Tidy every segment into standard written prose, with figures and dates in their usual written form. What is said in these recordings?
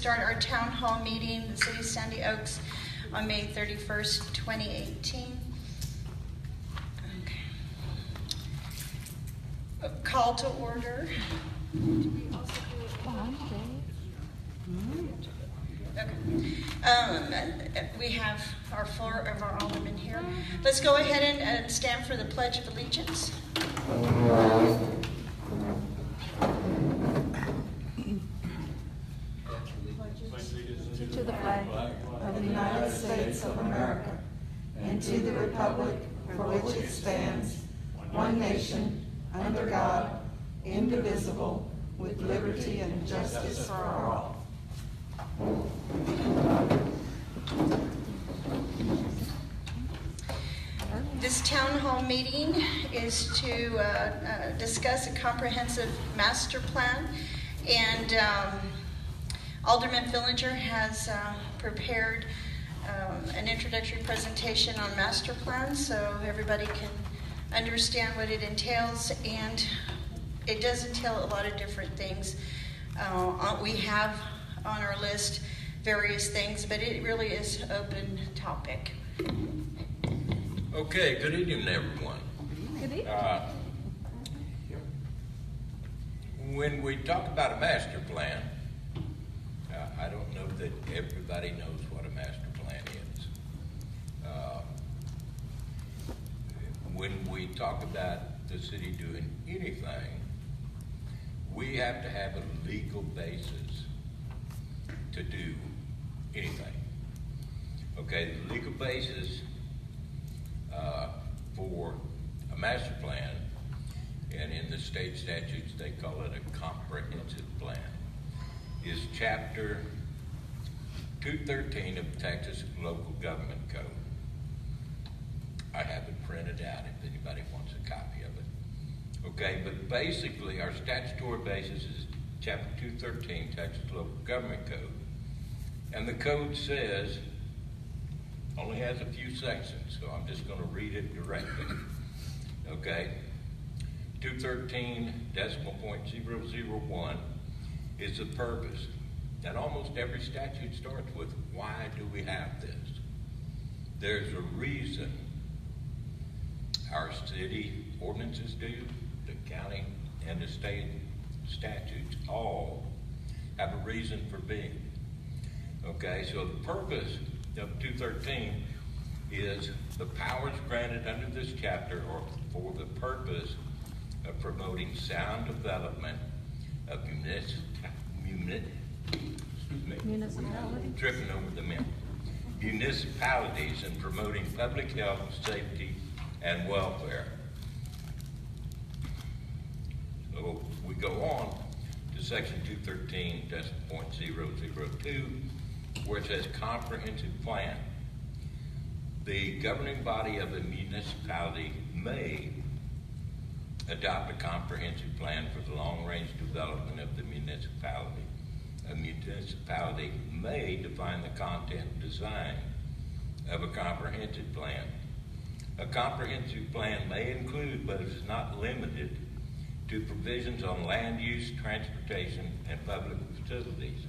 start our town hall meeting in the city of Sandy Oaks on May 31st, 2018. Okay. A call to order. Okay. We have our floor of our aldermen here. Let's go ahead and stand for the Pledge of Allegiance. To the flag of the United States of America and to the republic for which it stands, one nation, under God, indivisible, with liberty and justice for all. This town hall meeting is to discuss a comprehensive master plan, and Alderman Fillinger has prepared an introductory presentation on master plan so everybody can understand what it entails, and it does entail a lot of different things. We have on our list various things, but it really is an open topic. Okay, good evening, everyone. Good evening. When we talk about a master plan, I don't know that everybody knows what a master plan is. When we talk about the city doing anything, we have to have a legal basis to do anything. Okay, the legal basis for a master plan, and in the state statutes they call it a comprehensive plan, is Chapter 213 of the Texas Local Government Code. I have it printed out if anybody wants a copy of it. Okay, but basically our statutory basis is Chapter 213, Texas Local Government Code. And the code says, only has a few sections, so I'm just going to read it directly. Okay, 213.001 is the purpose. And almost every statute starts with, why do we have this? There's a reason. Our city ordinances do, the county and the state statutes all have a reason for being. Okay, so the purpose of 213 is the powers granted under this chapter are for the purpose of promoting sound development of municipalities and promoting public health, safety, and welfare. So we go on to section 213.002, where it says comprehensive plan. The governing body of a municipality may adopt a comprehensive plan for the long-range development of the municipality. A municipality may define the content and design of a comprehensive plan. A comprehensive plan may include, but is not limited to, provisions on land use, transportation, and public facilities.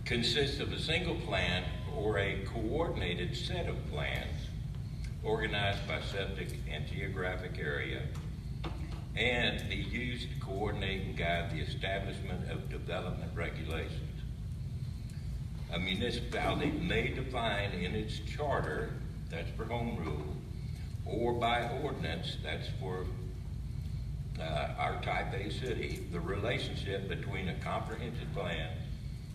Consists of a single plan or a coordinated set of plans organized by subject and geographic area, and be used to coordinate and guide the establishment of development regulations. A municipality may define in its charter, that's for home rule, or by ordinance, that's for our type A city, the relationship between a comprehensive plan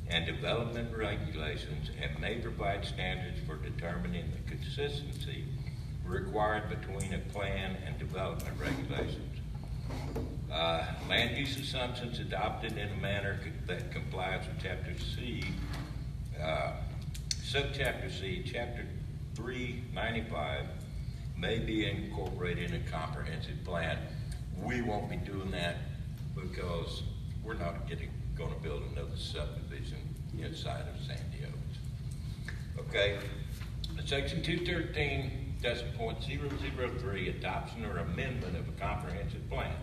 and development regulations, and may provide standards for determining the consistency required between a plan and development regulations. Land use assumptions adopted in a manner that complies with Chapter C, Subchapter C, Chapter 395, may be incorporated in a comprehensive plan. We won't be doing that because we're not going to build another subdivision inside of Sandy Oaks. Okay, Section 213.003, adoption or amendment of a comprehensive plan.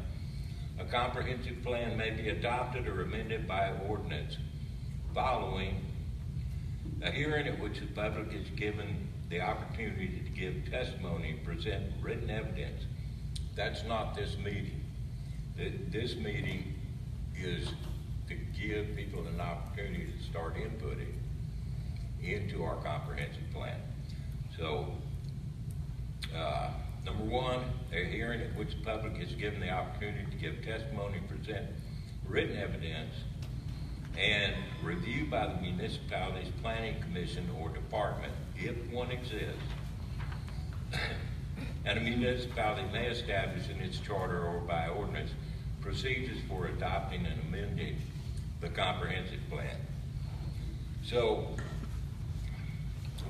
A comprehensive plan may be adopted or amended by ordinance following a hearing at which the public is given the opportunity to give testimony and present written evidence. That's not this meeting. This meeting is to give people an opportunity to start inputting into our comprehensive plan. So, number one, a hearing at which the public is given the opportunity to give testimony, present written evidence, and review by the municipality's planning commission or department, if one exists. And a municipality may establish in its charter or by ordinance procedures for adopting and amending the comprehensive plan. So,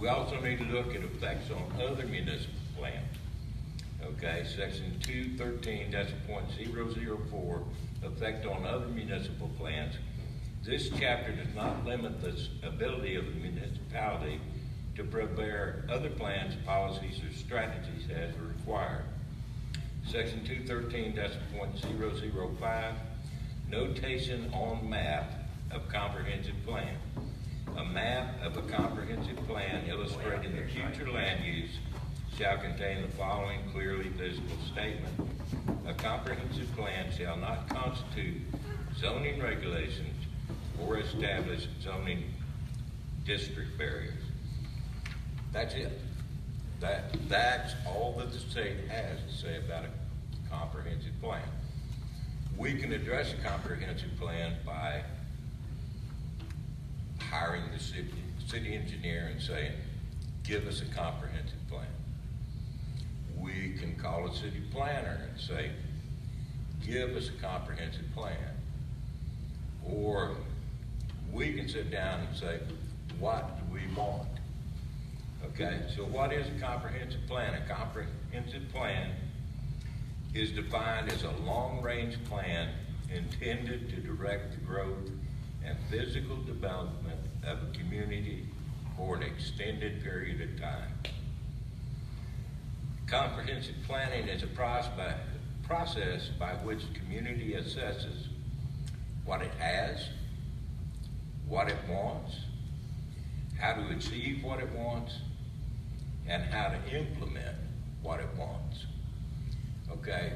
we also need to look at effects on other municipal plans. Okay, section 213-.004, effect on other municipal plans. This chapter does not limit the ability of the municipality to prepare other plans, policies, or strategies as required. Section 213-.005, notation on map of comprehensive plan. A map of a comprehensive plan illustrating the future land use shall contain the following clearly visible statement. A comprehensive plan shall not constitute zoning regulations or establish zoning district barriers. That's it. That's all that the state has to say about a comprehensive plan. We can address a comprehensive plan by hiring the city engineer and saying, give us a comprehensive plan. We can call a city planner and say, give us a comprehensive plan. Or we can sit down and say, what do we want? Okay, so what is a comprehensive plan? A comprehensive plan is defined as a long-range plan intended to direct the growth and physical development of a community for an extended period of time. Comprehensive planning is a process by which the community assesses what it has, what it wants, how to achieve what it wants, and how to implement what it wants. Okay?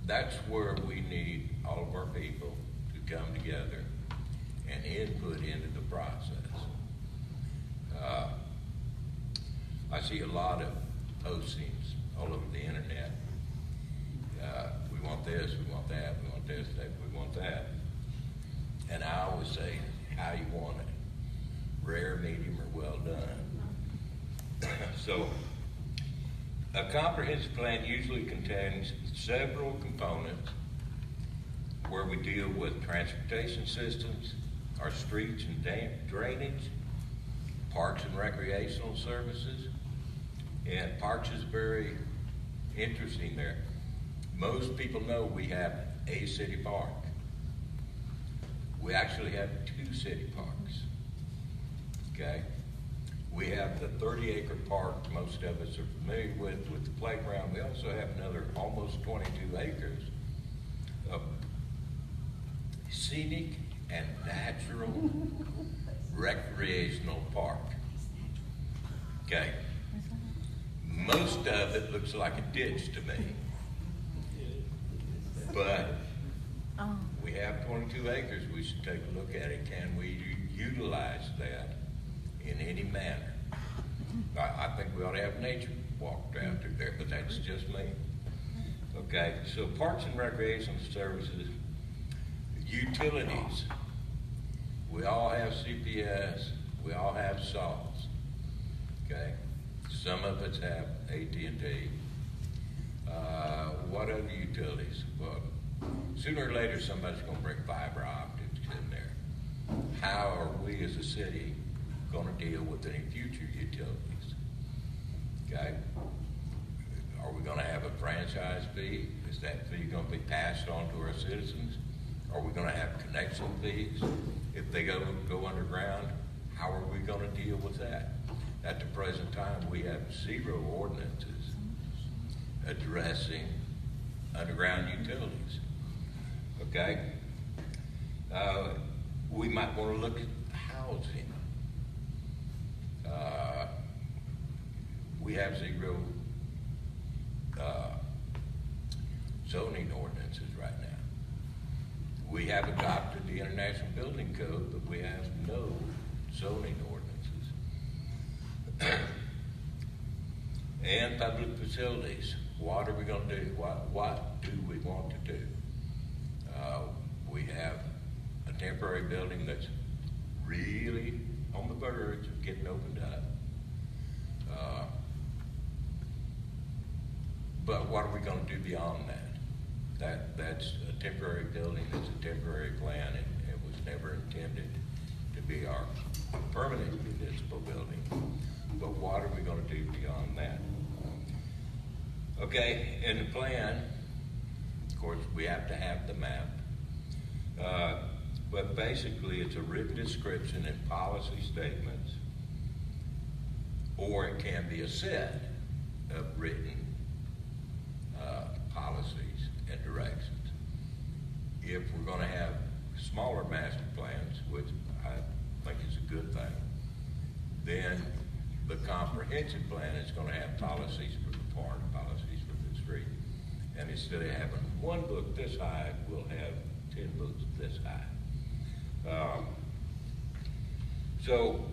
That's where we need all of our people to come together and input into the process. I see a lot of postings all over the internet. We want this, we want that, we want this, we want that. And I always say, how you want it. Rare, medium, or well done. So, a comprehensive plan usually contains several components where we deal with transportation systems, our streets and drainage, parks and recreational services. And parks is very interesting there. Most people know we have a city park. We actually have 2 city parks. Okay? We have the 30-acre park most of us are familiar with the playground. We also have another almost 22 acres of scenic and natural recreational park. Okay? Most of it looks like a ditch to me. But we have 22 acres. We should take a look at it. Can we utilize that in any manner? I think we ought to have nature walked out through there, but that's just me. Okay, so parks and recreational services, utilities. We all have CPS. We all have SAWS. Okay, some of us have AT&T. What other utilities? Well, sooner or later, somebody's going to bring fiber optics in there. How are we as a city going to deal with any future utilities? Okay? Are we going to have a franchise fee? Is that fee going to be passed on to our citizens? Are we going to have connection fees? If they go underground, how are we going to deal with that? At the present time, we have 0 ordinances addressing underground utilities. Okay? We might want to look at housing. We have zero zoning ordinances right now. We have adopted the International Building Code, but we have no zoning ordinances. And public facilities. What are we going to do? What do we want to do? We have a temporary building that's really on the verge of getting opened up. But what are we going to do beyond that? That's a temporary building, it's a temporary plan, and it was never intended to be our permanent municipal building. But what are we going to do beyond that? Okay, in the plan, of course, we have to have the map. But basically, it's a written description and policy statements, or it can be a set of written policies and directions. If we're going to have smaller master plans, which I think is a good thing, then the comprehensive plan is going to have policies for the park, policies for the street. And instead of having one book this high, we'll have 10 books this high. So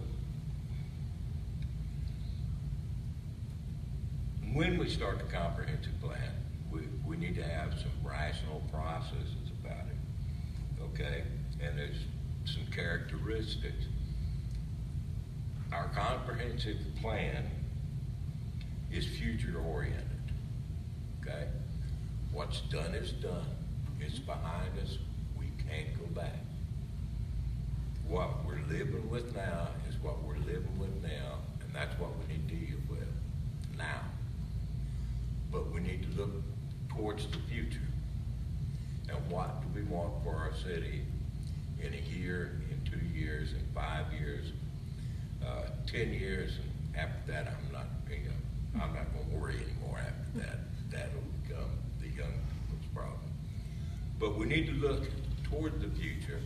when we start the comprehensive plan, we need to have some rational processes about it, okay? And there's some characteristics. Our comprehensive plan is future-oriented, okay? What's done is done. It's behind us. We can't go back. What we're living with now is what we're living with now, and that's what we need to deal with now. But we need to look towards the future. And what do we want for our city in a year, in 2 years, in 5 years, 10 years, and after that, I'm not going to worry anymore after that. That'll become the young people's problem. But we need to look toward the future,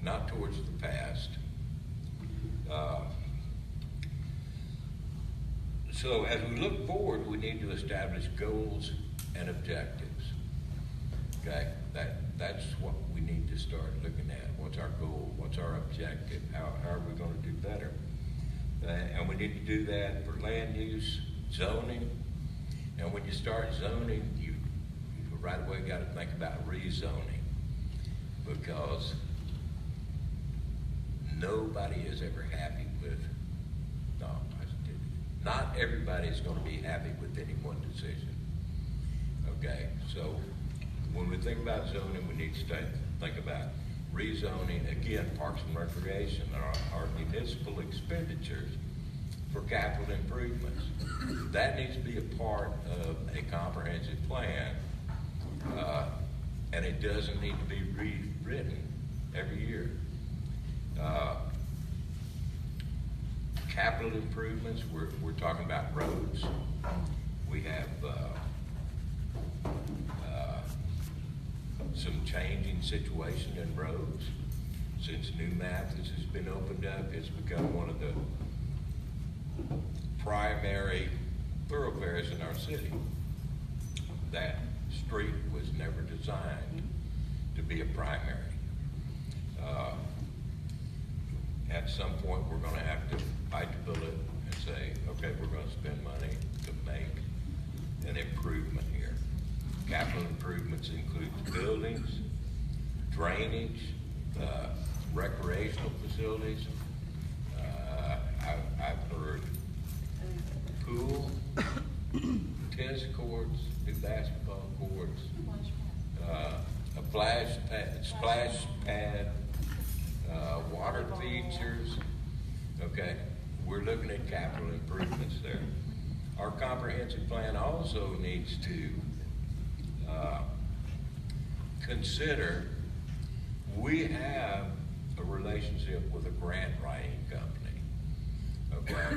not towards the past. So as we look forward, we need to establish goals and objectives. Okay, that's what we need to start looking at. What's our goal? What's our objective? How are we going to do better? And we need to do that for land use, zoning. And when you start zoning, you right away got to think about rezoning, because nobody is ever happy with, not everybody is going to be happy with any one decision. Okay, so when we think about zoning, we need to think about rezoning, again, parks and recreation, our municipal expenditures for capital improvements. That needs to be a part of a comprehensive plan, and it doesn't need to be rewritten every year. Capital improvements, we're talking about roads. We have some changing situation in roads. Since New Mathis has been opened up, it's become one of the primary thoroughfares in our city. That street was never designed to be a primary. At some point, we're going to have to bite the bullet and say, okay, we're going to spend money to make an improvement here. Capital improvements include buildings, drainage, recreational facilities. I've heard pool, tennis courts, new basketball courts, a splash pad, water features. Okay, we're looking at capital improvements there. Our comprehensive plan also needs to consider, we have a relationship with a grant writing company, okay?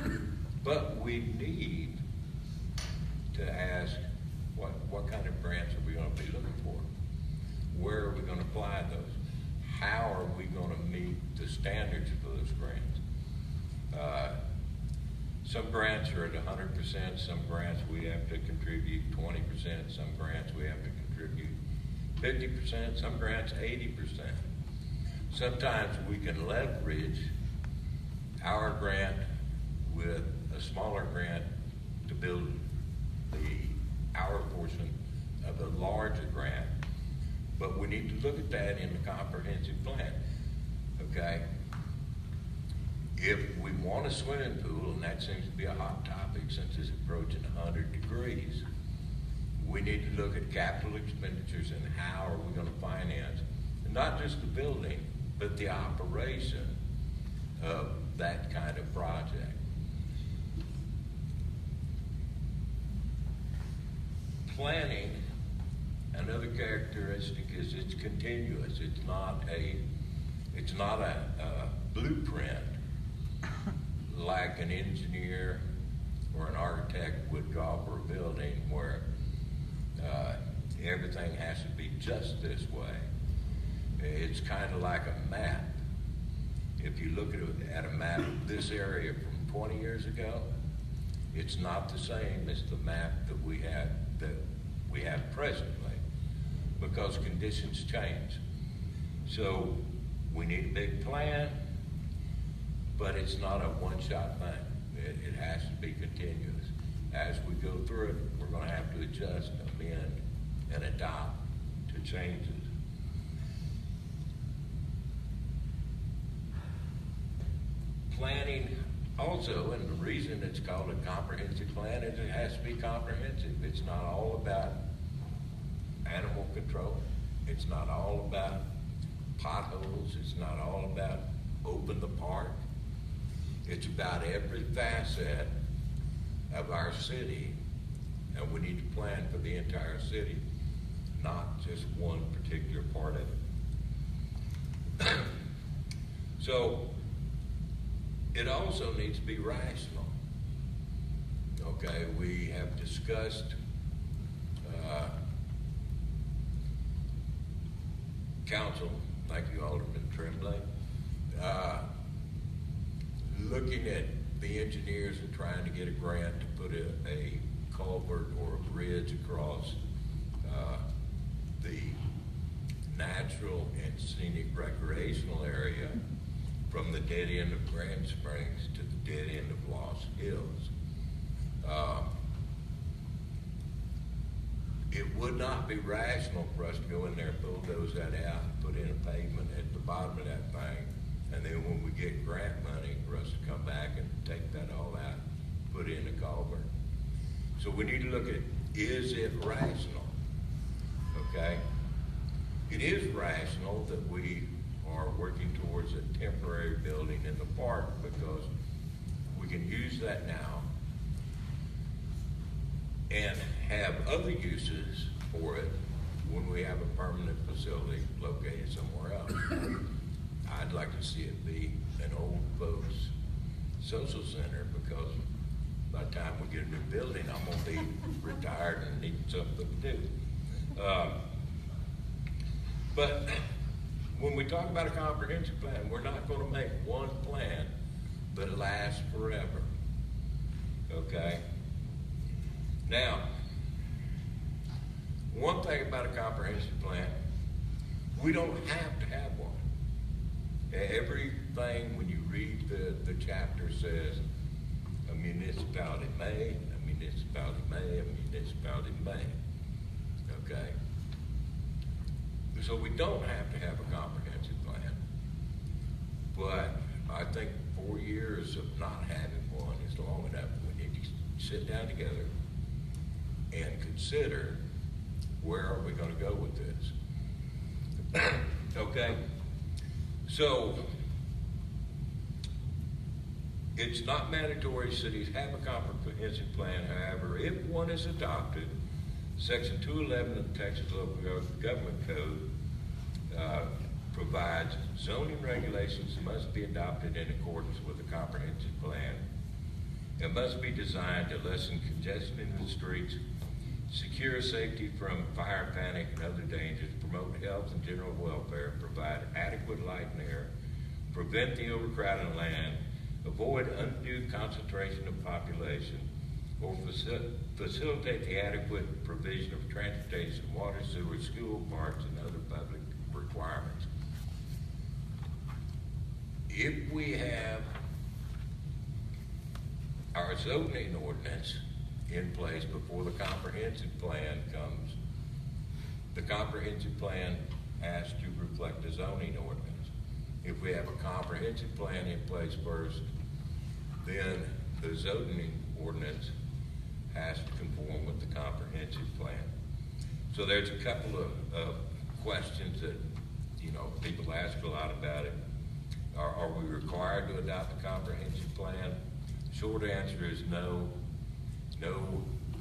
But we need to ask, What kind of grants are we gonna be looking for? Where are we gonna apply those? How are we gonna meet the standards for those grants? Some grants are at 100%, some grants we have to contribute 20%, some grants we have to contribute 50%, some grants 80%. Sometimes we can leverage our grant with a smaller grant to build our portion of a larger grant, but we need to look at that in the comprehensive plan, okay? If we want a swimming pool, and that seems to be a hot topic since it's approaching 100 degrees, we need to look at capital expenditures and how are we gonna finance, not just the building, but the operation of that kind of project. Planning, another characteristic is it's continuous. It's not a blueprint like an engineer or an architect would draw for a building where everything has to be just this way. It's kind of like a map. If you look at a map of this area from 20 years ago, it's not the same as the map that we have presently, because conditions change. So we need a big plan, but it's not a one-shot thing. It has to be continuous. As we go through it, we're going to have to adjust, amend, and adopt to changes. Planning also, and the reason it's called a comprehensive plan is it has to be comprehensive. It's not all about animal control. It's not all about potholes. It's not all about open the park. It's about every facet of our city, and we need to plan for the entire city, not just one particular part of it. So it also needs to be rational. Okay, we have discussed council, thank you, Alderman Tremblay, looking at the engineers and trying to get a grant to put a culvert or a bridge across the natural and scenic recreational area from the dead end of Grand Springs to the dead end of Lost Hills. It would not be rational for us to go in there and bulldoze that out and put in a pavement at the bottom of that thing, and then when we get grant money, for us to come back and take that all out, put in a culvert. So we need to look at, is it rational? Okay? It is rational that we are working towards a temporary building in the park because we can use that now and have other uses for it when we have a permanent facility located somewhere else. I'd like to see it be an old folks social center, because by the time we get a new building, I'm gonna be retired and need something to do. But when we talk about a comprehensive plan, we're not gonna make one plan that lasts forever, okay? Now, one thing about a comprehensive plan, we don't have to have one. Everything, when you read the chapter, says a municipality may, a municipality may, a municipality may, okay? So we don't have to have a comprehensive plan, but I think 4 years of not having one is long enough. We need to sit down together and consider, where are we going to go with this? Okay? So, it's not mandatory cities have a comprehensive plan. However, if one is adopted, Section 211 of the Texas Local Government Code provides zoning regulations must be adopted in accordance with a comprehensive plan. It must be designed to lessen congestion in the streets, secure safety from fire, panic, and other dangers, promote health and general welfare, provide adequate light and air, prevent the overcrowding of land, avoid undue concentration of population, or facilitate the adequate provision of transportation, water, sewer, school, parks, and other public requirements. If we have our zoning ordinance in place before the comprehensive plan comes, the comprehensive plan has to reflect the zoning ordinance. If we have a comprehensive plan in place first, then the zoning ordinance has to conform with the comprehensive plan. So there's a couple of questions that, people ask a lot about it. Are we required to adopt a comprehensive plan? Short answer is no.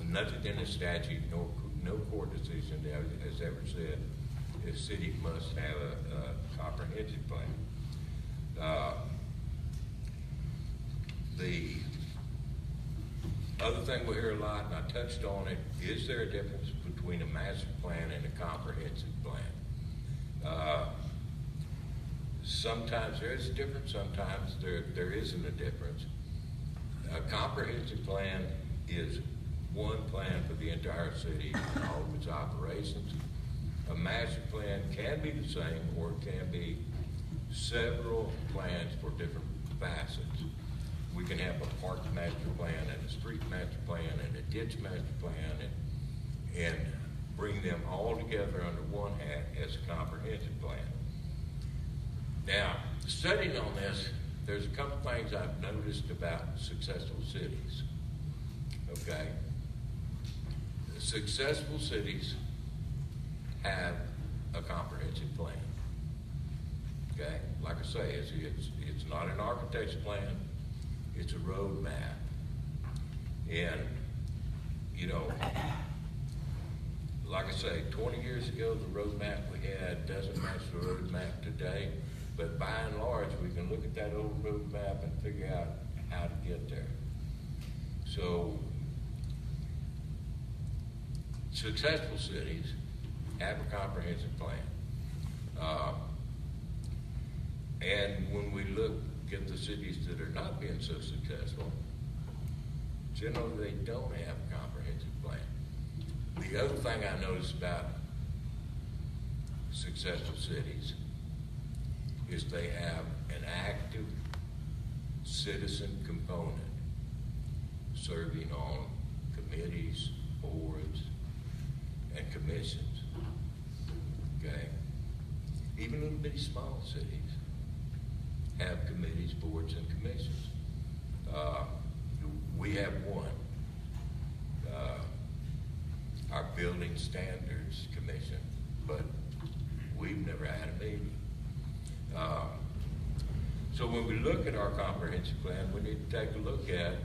Nothing in the statute, no court decision has ever said a city must have a comprehensive plan. The other thing we hear a lot, and I touched on it, is there a difference between a master plan and a comprehensive plan? Sometimes there is a difference, sometimes there isn't a difference. A comprehensive plan is one plan for the entire city and all of its operations. A master plan can be the same, or it can be several plans for different facets. We can have a park master plan and a street master plan and a ditch master plan and bring them all together under one hat as a comprehensive plan. Now, studying on this, there's a couple things I've noticed about successful cities. Okay? Successful cities have a comprehensive plan. Okay? Like I say, it's not an architect's plan, it's a road map. And, like I say, 20 years ago, the road map we had doesn't match the road map today. But by and large, we can look at that old road map and figure out how to get there. So, successful cities have a comprehensive plan. And when we look at the cities that are not being so successful, generally they don't have a comprehensive plan. The other thing I noticed about successful cities is they have an active citizen component serving on committees, boards, and commissions. Okay? Even little bitty small cities have committees, boards, and commissions. We have one. Our Building Standards Commission, but we've never had a meeting. So when we look at our comprehensive plan, we need to take a look at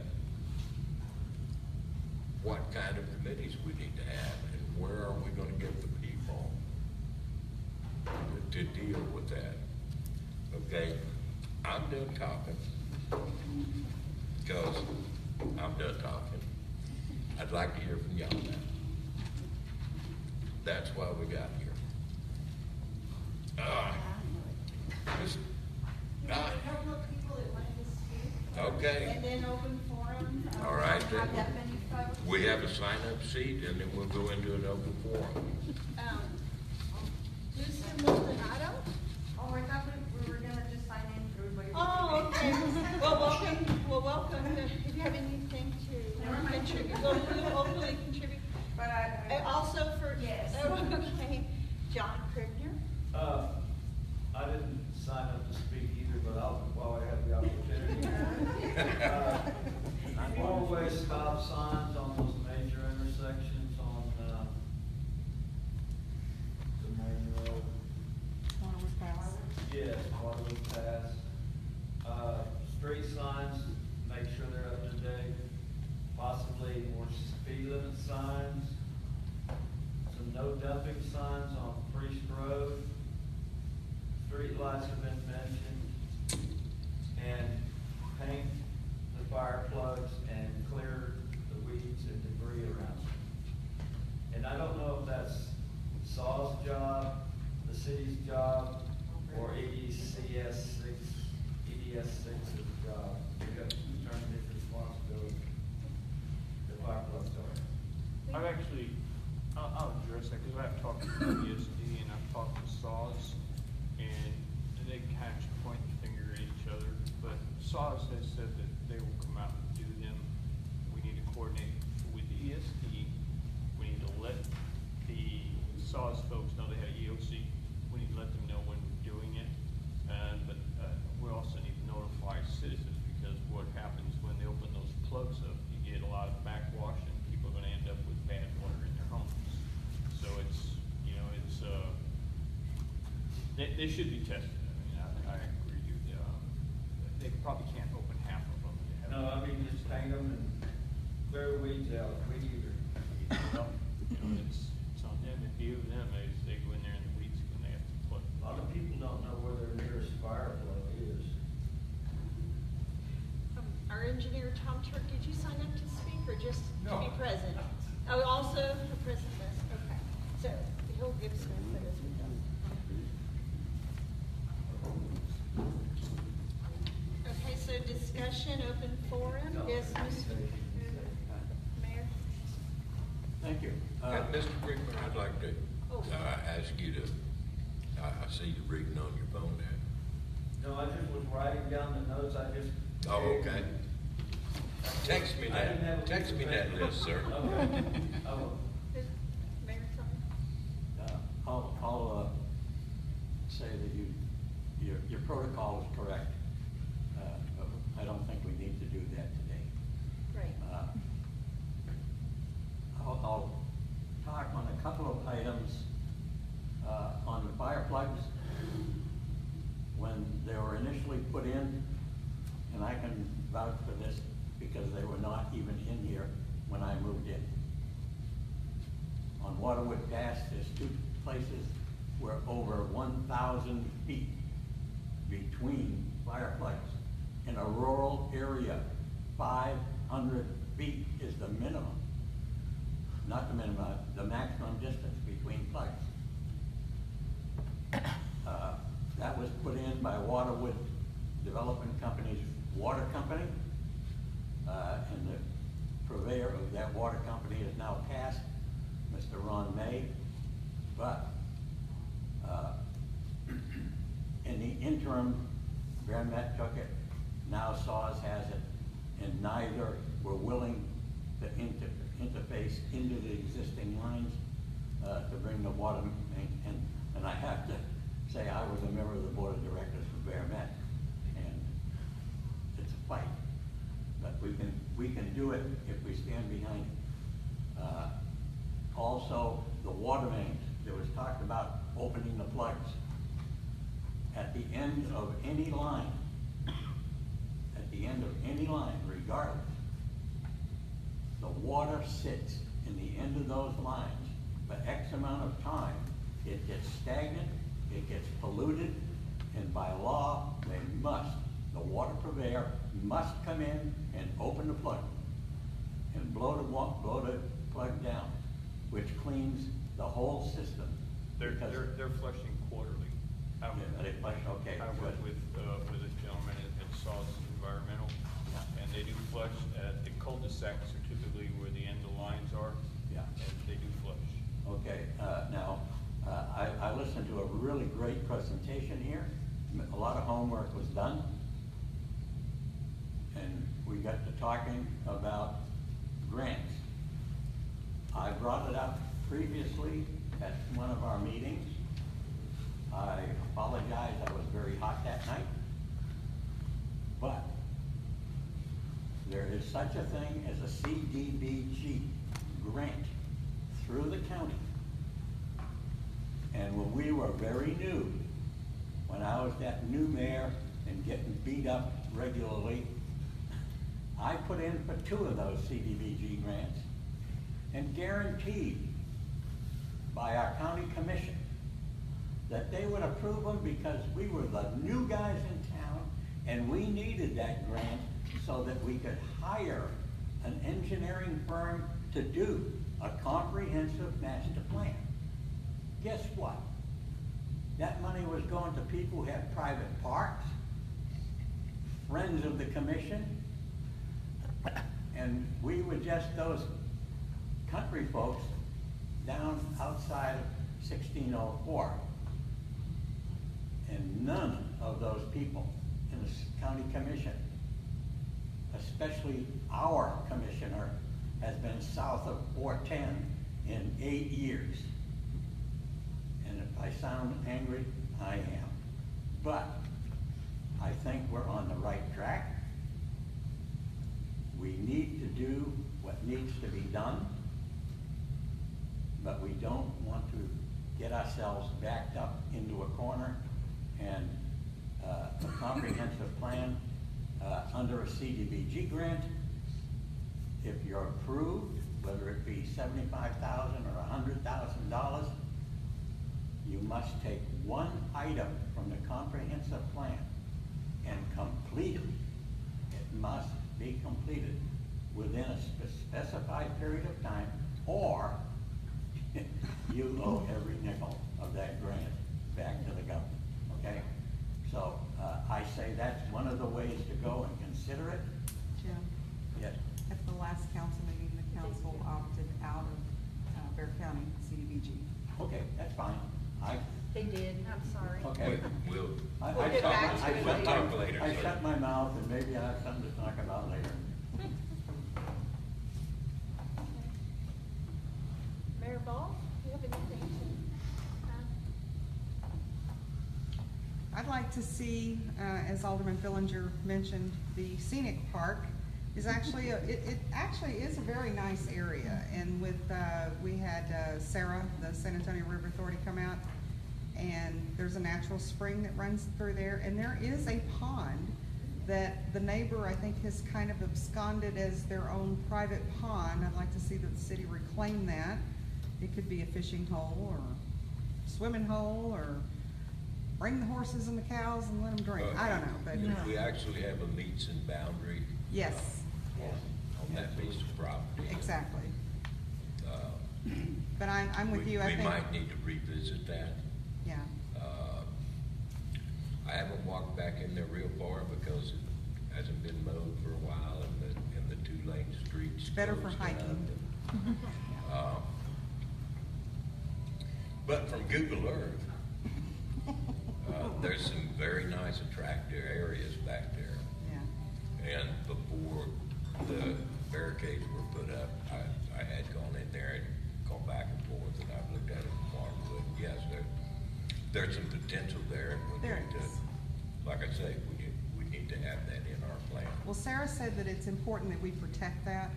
what kind of committees we need to have and where are we going to get the people to deal with that. Okay, I'm done talking because I'm done talking. I'd like to hear from y'all now. That's why we got here. Okay. And then open forum. All right, Not then. that many folks. We have a sign-up sheet, and then we'll go into an open forum. Lucia Maldonado? Oh, I thought we were gonna just sign in for everybody. Oh, okay. Well, welcome. If you have anything to contribute, hopefully contribute. But Also for, Yes. Okay, John Kribner. I didn't sign up to speak either, but while I have the opportunity. Four-way stop signs on those major intersections on, the main road. Yes, Waterloo Pass. Street signs, make sure they're up to date. Possibly more speed limit signs. Some no dumping signs on Priest Road. Street lights have been mentioned. And paint the fire plugs and clear the weeds and debris around them. SAWS has said that they will come out and do them. We need to coordinate with the ESD. We need to let the SAWS folks know they had a EOC. We need to let them know when we're doing it. But we also need to notify citizens, because what happens when they open those plugs up, you get a lot of backwash and people are gonna end up with bad water in their homes. So it's, you know, it's, they should be tested. I mean, I agree with you. They probably can't open half of them. They have- No, I mean, just paint them and clear the weeds out, weed eater. Well, you know, it's on them. If you of them, they go in there in the weeds when they have to plug. A lot of people don't know where their nearest fire plug is. Our engineer, Tom Turk, did you sign up to speak or just to be No. present? Oh, also the president list, okay. So he'll give us input as we go. Okay, so discussion, open forum, yes, Mr. Mayor? Thank you. Mr. Brickman, I'd like to Oh. ask you to, I see you reading on your phone there. No, I just was writing down the notes, I just. Oh, okay. Text me I didn't have a that, text me that list, sir. Okay. I will. Mayor, something? I'll say that your protocol is correct. But I don't think we need to do that today. Great. I'll talk on a couple of items on the fire plugs. When they were initially put in, and I can vouch for this because they were not even in here when I moved in. On Waterwood Pass, there's two places where over 1,000 feet between fire plugs. In a rural area, 500 feet is the minimum. Not the minimum, the maximum distance between plugs. That was put in by Waterwood Development Company's water company. And the purveyor of that water company is now passed, Mr. Ron May. But in the interim, Bear Met took it, now SAWS has it, and neither were willing to interface into the existing lines to bring the water main. And I have to say, I was a member of the board of directors for Bear Met, and it's a fight. But we can do it if we stand behind it. Also, the water mains, there was talked about opening the plugs. At the end of any line, regardless, the water sits in the end of those lines for X amount of time. It gets stagnant, it gets polluted, and by law, the water purveyor must come in and open the plug and blow the plug down, which cleans the whole system. They're Because- flushing quarterly. I Yeah, they flush, okay, I work good. with a gentleman at SAWS Environmental, and they do flush. The cul-de-sacs are typically where the end of lines are. Yeah. And they do flush. Okay, now, I listened to a really great presentation here. A lot of homework was done. And we got to talking about grants. I brought it up previously at one of our meetings. I apologize, I was very hot that night. But there is such a thing as a CDBG grant through the county. And when we were very new, when I was that new mayor and getting beat up regularly, I put in for 2 of those CDBG grants and guaranteed by our county commission that they would approve them because we were the new guys in town and we needed that grant so that we could hire an engineering firm to do a comprehensive master plan. Guess what? That money was going to people who had private parks, friends of the commission, and we were just those country folks down outside of 1604. And none of those people in the county commission especially our commissioner, has been south of 410 in 8 years. And if I sound angry, I am. But I think we're on the right track. We need to do what needs to be done, but we don't want to get ourselves backed up into a corner. And a comprehensive plan under a CDBG grant, if you're approved, whether it be $75,000 or $100,000, you must take one item from the comprehensive plan and complete it. It must be completed within a specified period of time, or you owe every nickel of that grant back to the government, okay? So I say that's one of the ways to go and consider it. Jim, Yes. at the last council meeting, the council opted out of Bear County CDBG. Okay, that's fine. They did, I'm sorry. Okay. We'll We'll get back to it later. talk later. I sir. shut my mouth and maybe I have something to talk about later. Mayor Ball, do you have anything to add? I'd like to see, as Alderman Fillinger mentioned, the scenic park is actually, it actually is a very nice area. And with, we had Sarah, the San Antonio River Authority, come out, and there's a natural spring that runs through there, and there is a pond that the neighbor, I think, has kind of absconded as their own private pond. I'd like to see that the city reclaim that. It could be a fishing hole or swimming hole, or bring the horses and the cows and let them drink. I don't know, but We actually have a meets and boundary yes, on that piece of property. exactly. Uh, But I'm with you, I We think. might need to revisit that. Yeah, I haven't walked back in there real far because it hasn't been mowed for a while, and the 2-lane streets. better for closed up. hiking. Uh, But from Google Earth, there's some very nice attractive areas back there. Yeah, And before the barricades were put up, I had gone in there and gone back and forth, and I've looked at it from Marwood. Yes, there's some potential there, and we There need to, is. like I say, we need to have that in our plan. well, Sarah said that it's important that we protect that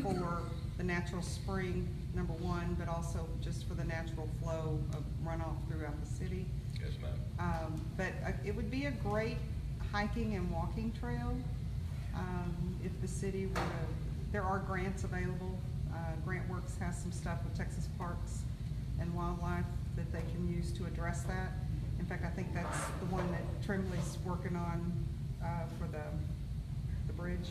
for the natural spring, number one, but also just for the natural flow of runoff throughout the city. Yes, ma'am. But it would be a great hiking and walking trail if the city were to, there are grants available. GrantWorks has some stuff with Texas Parks and Wildlife that they can use to address that. In fact, I think that's the one that Trembley's working on for the bridge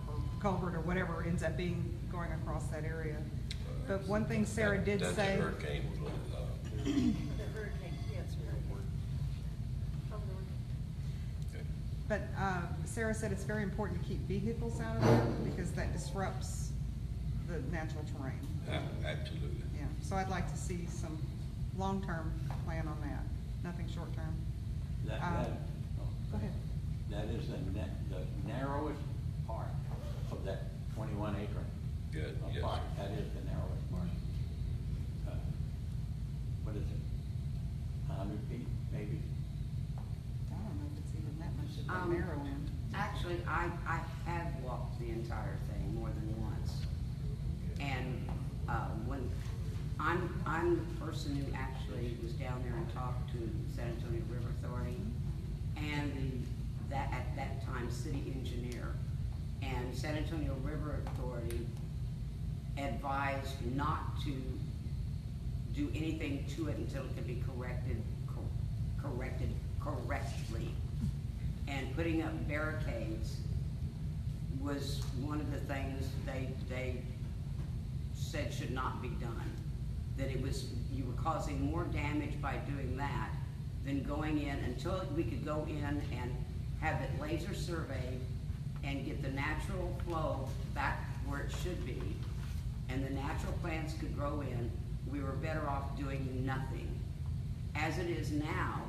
or culvert or whatever ends up being going across that area. But one thing Sarah did That's say. a hurricane. The hurricane, yes, hurricane. Okay. But Sarah said it's very important to keep vehicles out of there because that disrupts the natural terrain. Absolutely. Yeah, so I'd like to see some long-term plan on that, nothing short-term. That, Go ahead. that is the narrowest part of that 21 acre. Good, yes, Park. sir. That is the narrowest part. What is it? 100 feet, maybe? I don't know if it's even that much of a Um, narrow end. Actually, I have walked the entire thing more than once. And, when, I'm the person who actually was down there and talked to the San Antonio River Authority and at that time, city engineer. And San Antonio River Authority advised not to do anything to it until it could be corrected correctly. And putting up barricades was one of the things they said should not be done. That it was, you were causing more damage by doing that than going in until we could go in and have it laser surveyed and get the natural flow back where it should be, and the natural plants could grow in. We were better off doing nothing. As it is now,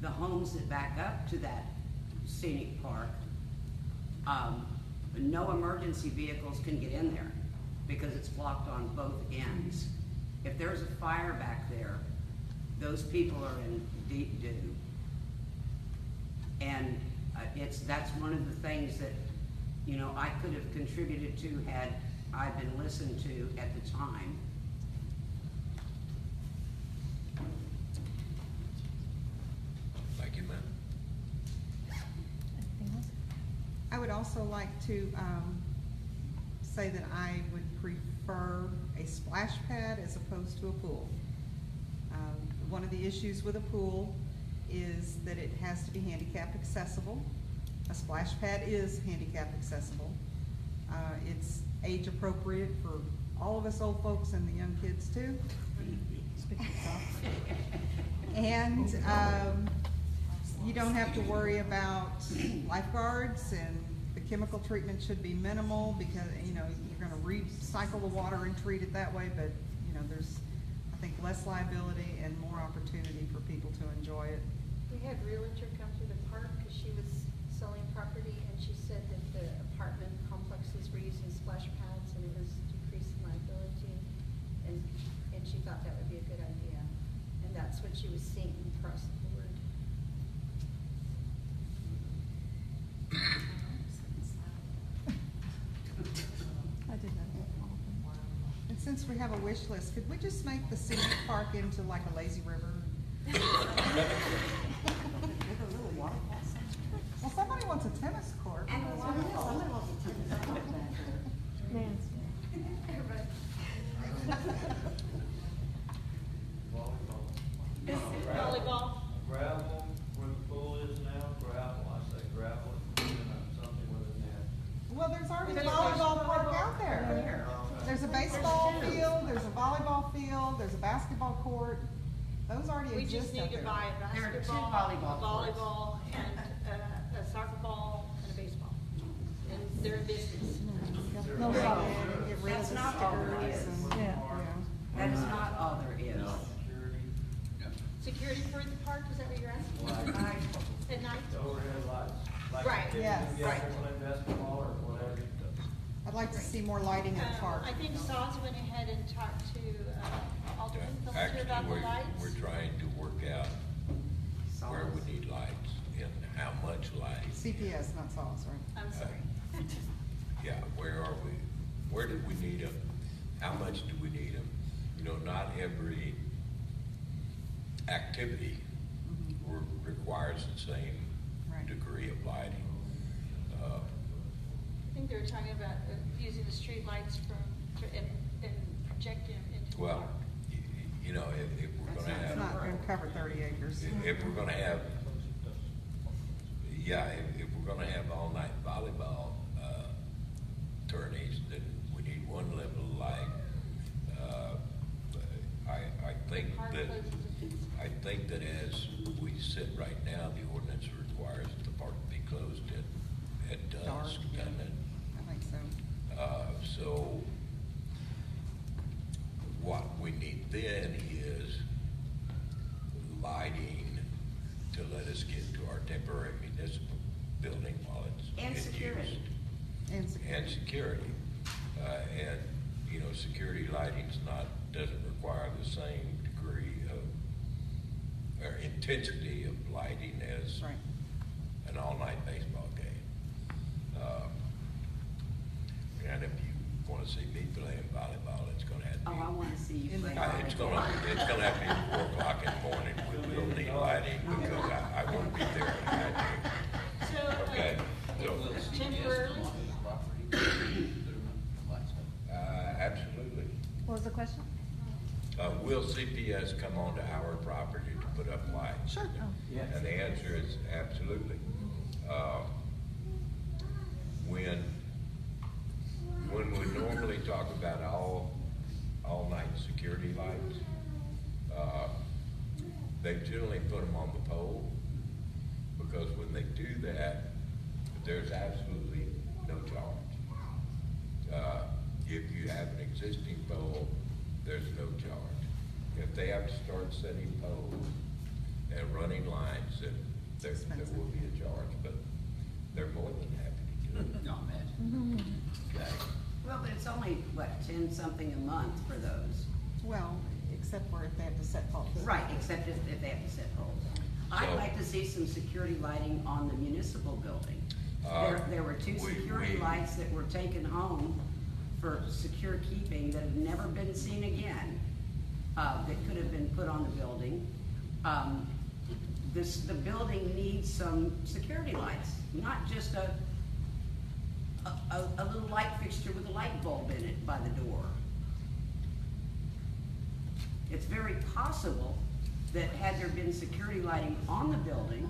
the homes that back up to that scenic park no emergency vehicles can get in there because it's blocked on both ends. If there's a fire back there, those people are in deep doo. And that's one of the things that, you know, I could have contributed to had I been listened to at the time. Thank you, ma'am. I would also like to say that I would prefer a splash pad as opposed to a pool. One of the issues with a pool is that it has to be handicap accessible. A splash pad is handicap accessible. It's age appropriate for all of us old folks and the young kids too. And you don't have to worry about lifeguards, and the chemical treatment should be minimal because, you know, you're gonna recycle the water and treat it that way, but, you know, there's, I think, less liability and more opportunity for people to enjoy it. We had a realtor come through the park because she was selling property, and she said that the apartment complexes were using splash pads and it was decreasing liability, and she thought that would be a good idea. And that's what she was seeing across the board. I did that. And since we have a wish list, could we just make the scenic park into like a lazy river? Well, somebody wants a tennis court. Volleyball. Gravel, where the pool is now, gravel, I say gravel, and something with a net. Well, there's already a There's volleyball park volleyball out there. There's a baseball field, there's a volleyball field, there's a basketball court. Those already We just exist out need to there. buy a There are two basketball, volleyball a courts. volleyball, and a soccer ball, and a baseball. And they're in business. No, get rid of That's the not all there stickers is. and, Yeah. That is not all there is. Security, Security for the park, is that what you're asking? lights, At night? the overhead lights. Like Right. if you Yes. get Right. there playing basketball or whatever. I'd like to see more lighting in the park. I think Saws went ahead and talked to Alderman Filter Actually, about the lights. we're trying to work out where we need lights and how much lights. CPS, not SAWS, right? I'm sorry. Yeah, where are we? Where do we need them? How much do we need them? You know, not every activity requires the same Right. degree of lighting. I think they were talking about using the street lights and projecting them into the Well, park. you know, if we're gonna It's have. not gonna cover 30 acres. If we're gonna have, yeah, if we're gonna have all-night volleyball, tourneys, then we need one level of light. I think Park that, places and- I think that as we sit right now, the ordinance requires the park to be closed at Dark, dusk, yeah. doesn't it? I think so. So what we need then is lighting to let us get to our temporary municipal building while it's And in security. use. And security. And security. And, you know, security lighting's doesn't require the same degree of, or intensity of lighting as Right. an all-night baseball game. And if you wanna see me playing volleyball, it's gonna have to be. Oh, I wanna see you play. It's gonna have to be 4 o'clock in the morning. We will need lighting because I won't be there at night. So, Okay, so, temporarily, absolutely. What was the question? Will CPS come onto our property to put up lights? Sure. Yes. And the answer is absolutely. When we normally talk about all-night security lights, they generally put them on the pole, because when they do that, there's absolutely no charge. If you have an existing pole, there's no charge. If they have to start setting poles and running lines, then there will be a charge, but they're more than happy to do No, imagine. Okay. Well, but it's only, what, 10-something a month for those? Well, except for if they have to set poles. Right, except if they have to set poles. I'd So- like to see some security lighting on the municipal building. There were two security lights that were taken home for secure keeping that have never been seen again, that could have been put on the building. The building needs some security lights, not just a little light fixture with a light bulb in it by the door. It's very possible that had there been security lighting on the building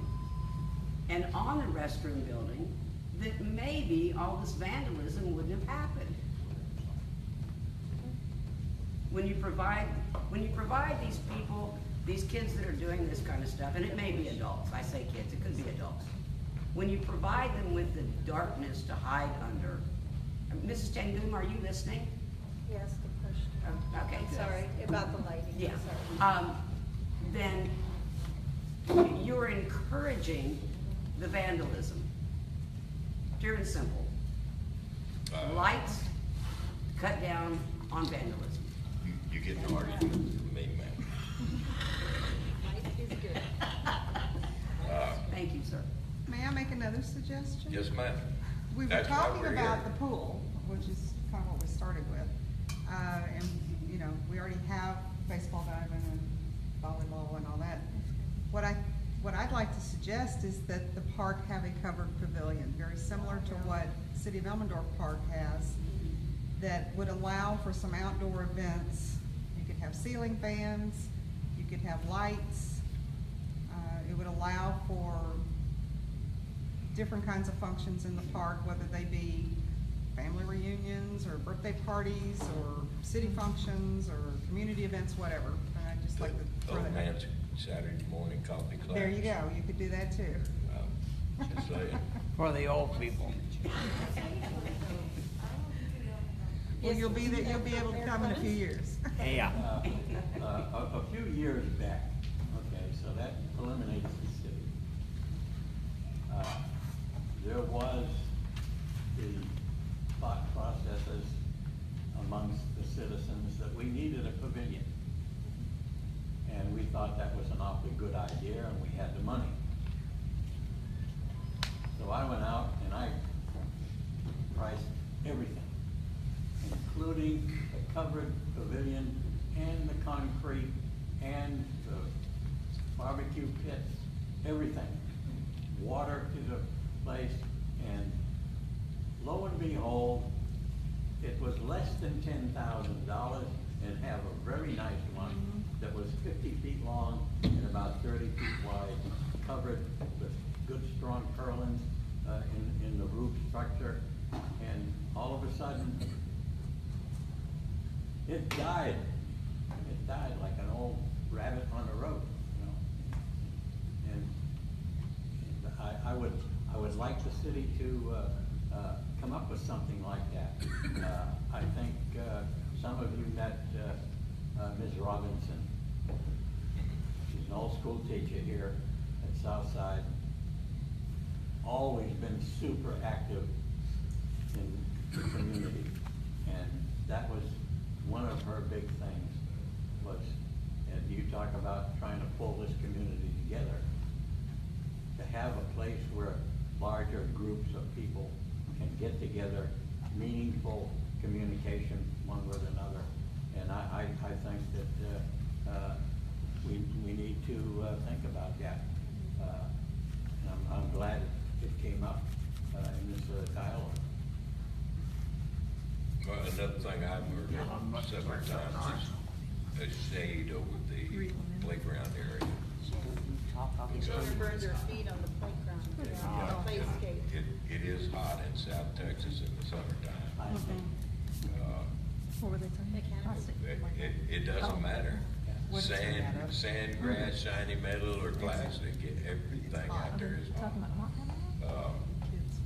and on the restroom building, that maybe all this vandalism wouldn't have happened. When you provide these people, these kids that are doing this kind of stuff, and it may be adults, I say kids, it could be adults. When you provide them with the darkness to hide under, Mrs. Tangum, are you listening? Yes, the question. Okay, I'm good. sorry, about the lighting. Yeah, Sorry. then you're encouraging the vandalism. Pure and simple. Lights, cut down on vandalism. You get an argument with me, man. Light is good. Thank you, sir. May I make another suggestion? Yes, ma'am. We were That's why talking we're about here. the pool, which is kind of what we started with. And, you know, we already have baseball diamond and volleyball and all that. What I'd like to suggest is that the park have a covered pavilion, very similar to what City of Elmendorf Park has, that would allow for some outdoor events. You could have ceiling fans, you could have lights. It would allow for different kinds of functions in the park, whether they be family reunions or birthday parties or city functions or community events, whatever. And I'd just like to throw Old that. man's Saturday morning coffee class. There you go, you could do that too. Just saying. For the old people. Well, you'll be there, you'll be able to come in a few years. Yeah. A few years back, okay, so that eliminates the city. There was the thought processes amongst the citizens that we needed a pavilion. And we thought that was an awfully good idea, and we had the money. So I went out and I priced everything, including the covered pavilion and the concrete and the barbecue pits, everything. Water to the place, and lo and behold, it was less than $10,000 and have a very nice one that was 50 feet long and about 30 feet wide, covered with good strong purlins in the roof structure, and all of a sudden, it died. It died like an old rabbit on a rope, you know. And I would like the city to come up with something like that. I think some of you met Ms. Robinson. She's an old school teacher here at Southside. Always been super active in the community, and that was one of her big things. Was, and you talk about trying to pull this community together, to have a place where larger groups of people can get together, meaningful communication one with another. And I think that we need to think about that. And I'm glad it came up in this dialogue. Well, another thing I've heard several times is a shade over the playground area. Children burn their feet on the playground, play skate. It is hot in South Texas in the summertime. I think It doesn't matter. What does it matter? Sand, grass, shiny metal, or plastic, everything out there is hot.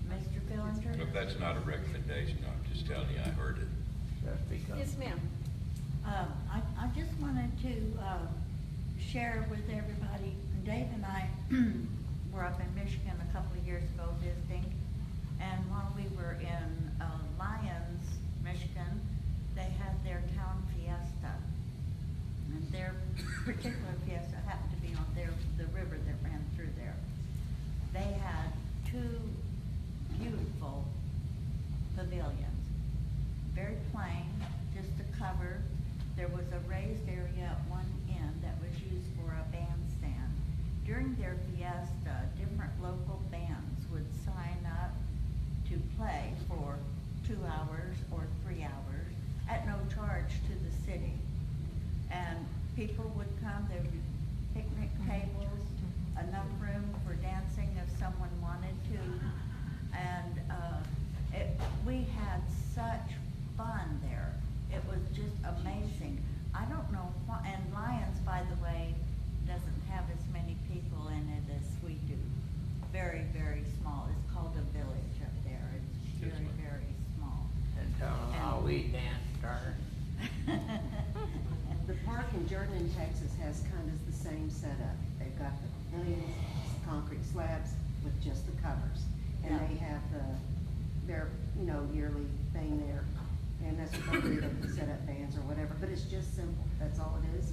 Mr. Fillinger? But that's not a recommendation, I'm just telling you, I heard it. Yes, ma'am. I just wanted to share with everybody, Dave and I were up in Michigan a couple of years ago visiting, And while we were in Lyons, Michigan, they had their town fiesta. And their particular fiesta happened to be on the river that ran through there. They had 2 beautiful pavilions, very plain, just a cover. There was a raised area at one end that was used for a bandstand. During their fiesta, different local bands would sign up to play for 2 hours or 3 hours at no charge to the city. And people would come, there would be picnic tables, enough room for dancing if someone wanted to. And we had such fun there. It was just amazing. I don't know why, and Lyons, by the way, doesn't have as many people in it as we do. Very, very small. It's called a village up there. It's Yes, very, ma'am. very small. And tell them how we dance, darn. The park in Jordan, Texas has kind of the same setup. They've got the pavilions, concrete slabs with just the covers. And Yeah. they have their, yearly thing there. And that's what they do, they can set up bands or whatever, but it's just simple. That's all it is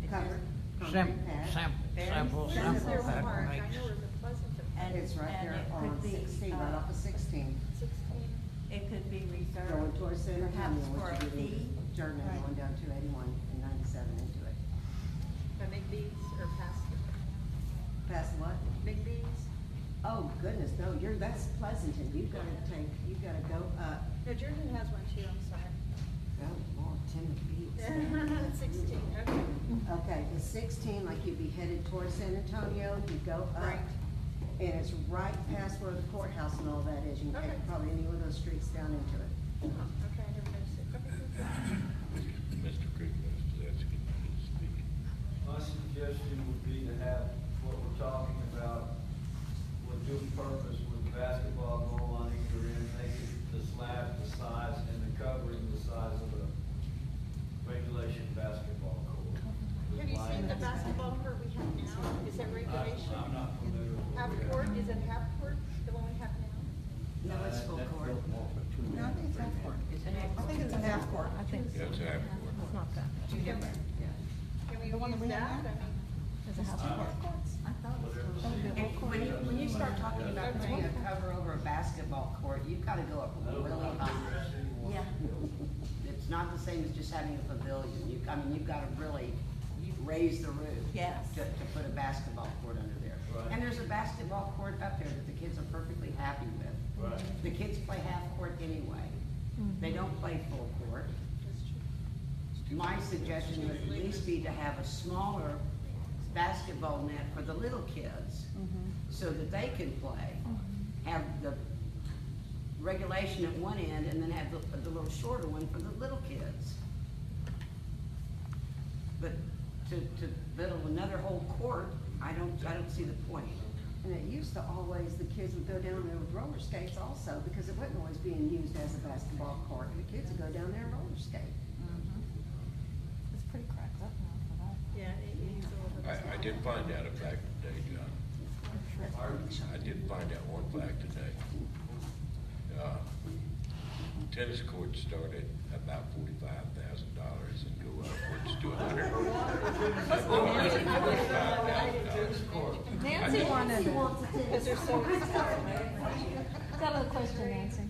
covered, concrete pad. Very Simple, simple. That's their that park, I makes- know where the Pleasant. And- It's right and there it on could be, 16, right off of 16. 16. It could be reserved, Going towards San perhaps Antonio, for a which you get fee. into Jordan and going down 281 and 97 into it. By McBee's or past Past what? McBee's? Oh, goodness, no, that's Pleasanton. You've gotta go up. No, Jordan has one too, I'm sorry. Oh, Lord, Timothy Beats. 16, okay. Okay, the 16, like you'd be headed towards San Antonio, you go up. Right. And it's right past where the courthouse and all that is. You can Okay. take probably any one of those streets down into it. Oh, okay, I never noticed it. Okay. Mr. Crickmore is asking you to speak. My suggestion would be to have what we're talking about, with due purpose with basketball goal on either end, make it the slab the size and the covering the size of a regulation basketball court. Have you seen the basketball court we have now? Is that regulation? I'm not familiar with. Half what we have. court, is it half court, the one we have now? No, it's full That's court. built more for 2 No, I think it's half court. It's an half I think it's a half court. I think Yeah, it's a half court. It's not that. Two different. Can we The one that we use have that? now? I mean, It's a half court. I thought it was. Whatever. And when you start talking about putting a cover over a basketball court, you've gotta go up really high. Yeah. It's not the same as just having a pavilion. You've gotta really raise the roof. Yes. To put a basketball court under there. Right. And there's a basketball court up there that the kids are perfectly happy with. Right. The kids play half court anyway. They don't play full court. My suggestion would at least be to have a smaller basketball net for the little kids, so that they can play. Have the regulation at one end, and then have the little shorter one for the little kids. But to build another whole court, I don't see the point. And it used to always, the kids would go down there with roller skates also, because it wasn't always being used as a basketball court. The kids would go down there and roller skate. It's pretty cracked up now for that. Yeah, it needs a little bit. I did find out a fact today, John. I did find out one fact today. Tennis courts start at about $45,000 and go upwards to $145,000. Nancy wanted it. Because they're so Got a question, Nancy.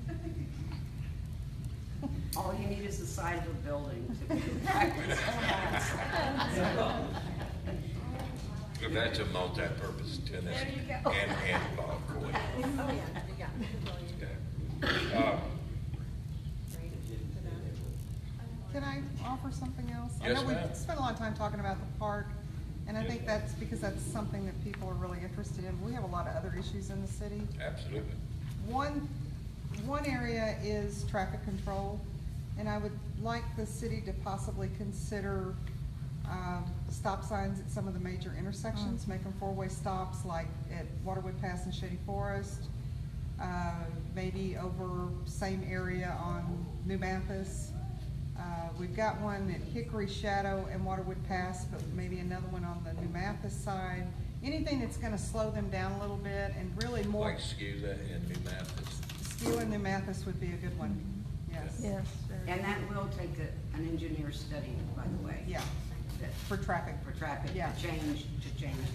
All you need is the side of a building to practice. So that's a multi-purpose tennis and golf court. Oh, yeah, you got it. Yeah. Can I offer something else? Yes, I know ma'am. we spent a lot of time talking about the park, and I Yes, think ma'am. that's because that's something that people are really interested in. We have a lot of other issues in the city. Absolutely. One area is traffic control, and I would like the city to possibly consider stop signs at some of the major intersections, make them four-way stops like at Waterwood Pass and Shady Forest, maybe over same area on New Mathis. We've got one at Hickory Shadow and Waterwood Pass, but maybe another one on the New Mathis side, anything that's gonna slow them down a little bit and really more. Like Skewsa and New Mathis. Skew and New Mathis would be a good one, yes. Yes. And that will take an engineer study, by the way. Yeah, that- for traffic. For traffic, Yeah. to change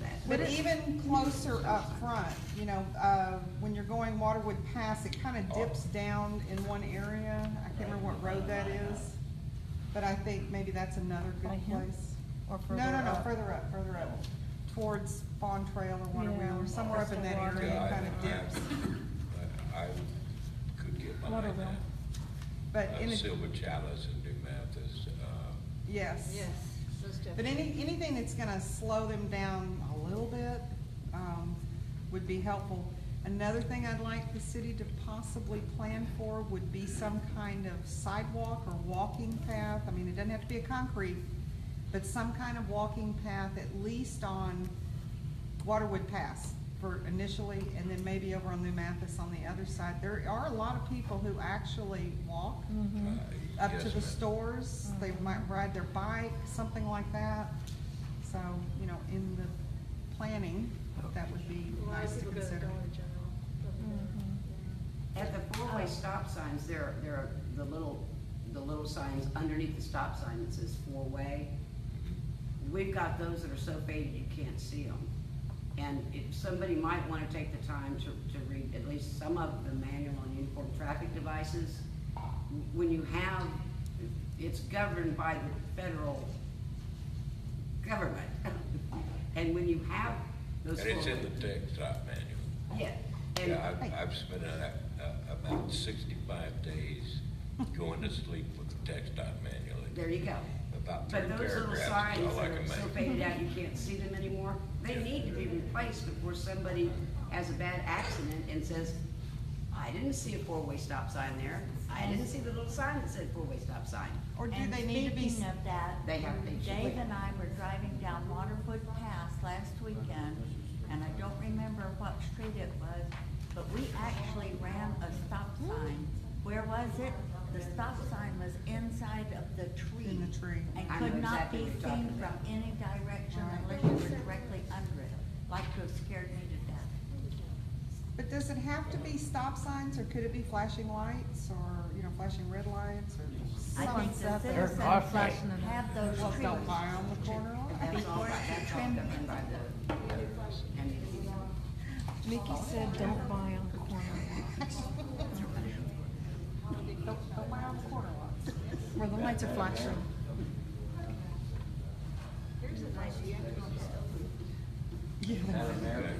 that. But even closer up front, you know, when you're going Waterwood Pass, it kind of dips down in one area. I can't remember what road that is, but I think maybe that's another By good him? place. Or No, further no, up? further up, towards Fawn Trail or Waterwheel, or Yeah, somewhere up in that Water. area, Yeah, it kind of dips. I could get behind Waterville. that. But in, Silver Chalice and New Mathis, yes. Yes, those But definitely. anything that's gonna slow them down a little bit, would be helpful. Another thing I'd like the city to possibly plan for would be some kind of sidewalk or walking path. I mean, it doesn't have to be a concrete, but some kind of walking path, at least on Waterwood Pass for initially, and then maybe over on New Mathis on the other side. There are a lot of people who actually walk up yes, to the ma'am. stores. They might ride their bike, something like that. So, you know, in the planning, that would be A lot nice of to people go to consider. Dollar General. At the four-way stop signs, there are the little signs underneath the stop sign that says four-way. We've got those that are so faded you can't see them. And if somebody might wanna take the time to read at least some of the manual on uniform traffic devices, when you have, it's governed by the federal government. And when you have those. and it's in four-way- the tech stop manual. Yeah. And- Yeah, I've spent about 65 days going to sleep with the tech stop manual. There you go. About But 3 those little paragraphs, signs all I that can are so make. faded out you can't see them anymore, they need to be replaced before somebody has a bad accident and says, I didn't see a four-way stop sign there. I didn't see the little sign that said four-way stop sign. Or do And they need to be? speaking of that, They have- they should Dave wait. and I were driving down Waterwood Pass last weekend, and I don't remember what street it was, but we actually ran a stop sign. Where was it? The stop sign was inside of the tree. In the tree. And I know could not exactly be what you're talking seen from about. any direction Right. unless you were directly under it. Like to have scared me to death. But does it have to be stop signs, or could it be flashing lights, or, you know, flashing red lights, or I think something? the They're citizens costly. should have those Well, trees. don't buy on the corner lot. That's all, that's all governed by the, and Mickey said, don't buy on the corner. Don't buy on the corner lots, where the lights are flashing. There's an idea. Madam Mayor,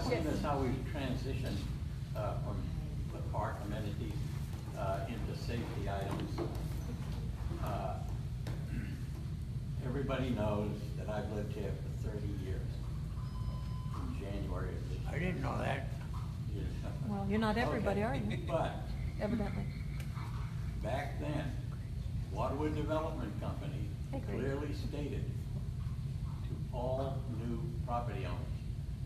seeing as how we've transitioned from the park amenities into safety items, everybody knows that I've lived here for 30 years. In January of this I year. didn't know that. Well, you're not everybody, are you? But Evidently. back then, Waterwood Development Company Agree. clearly stated to all new property owners.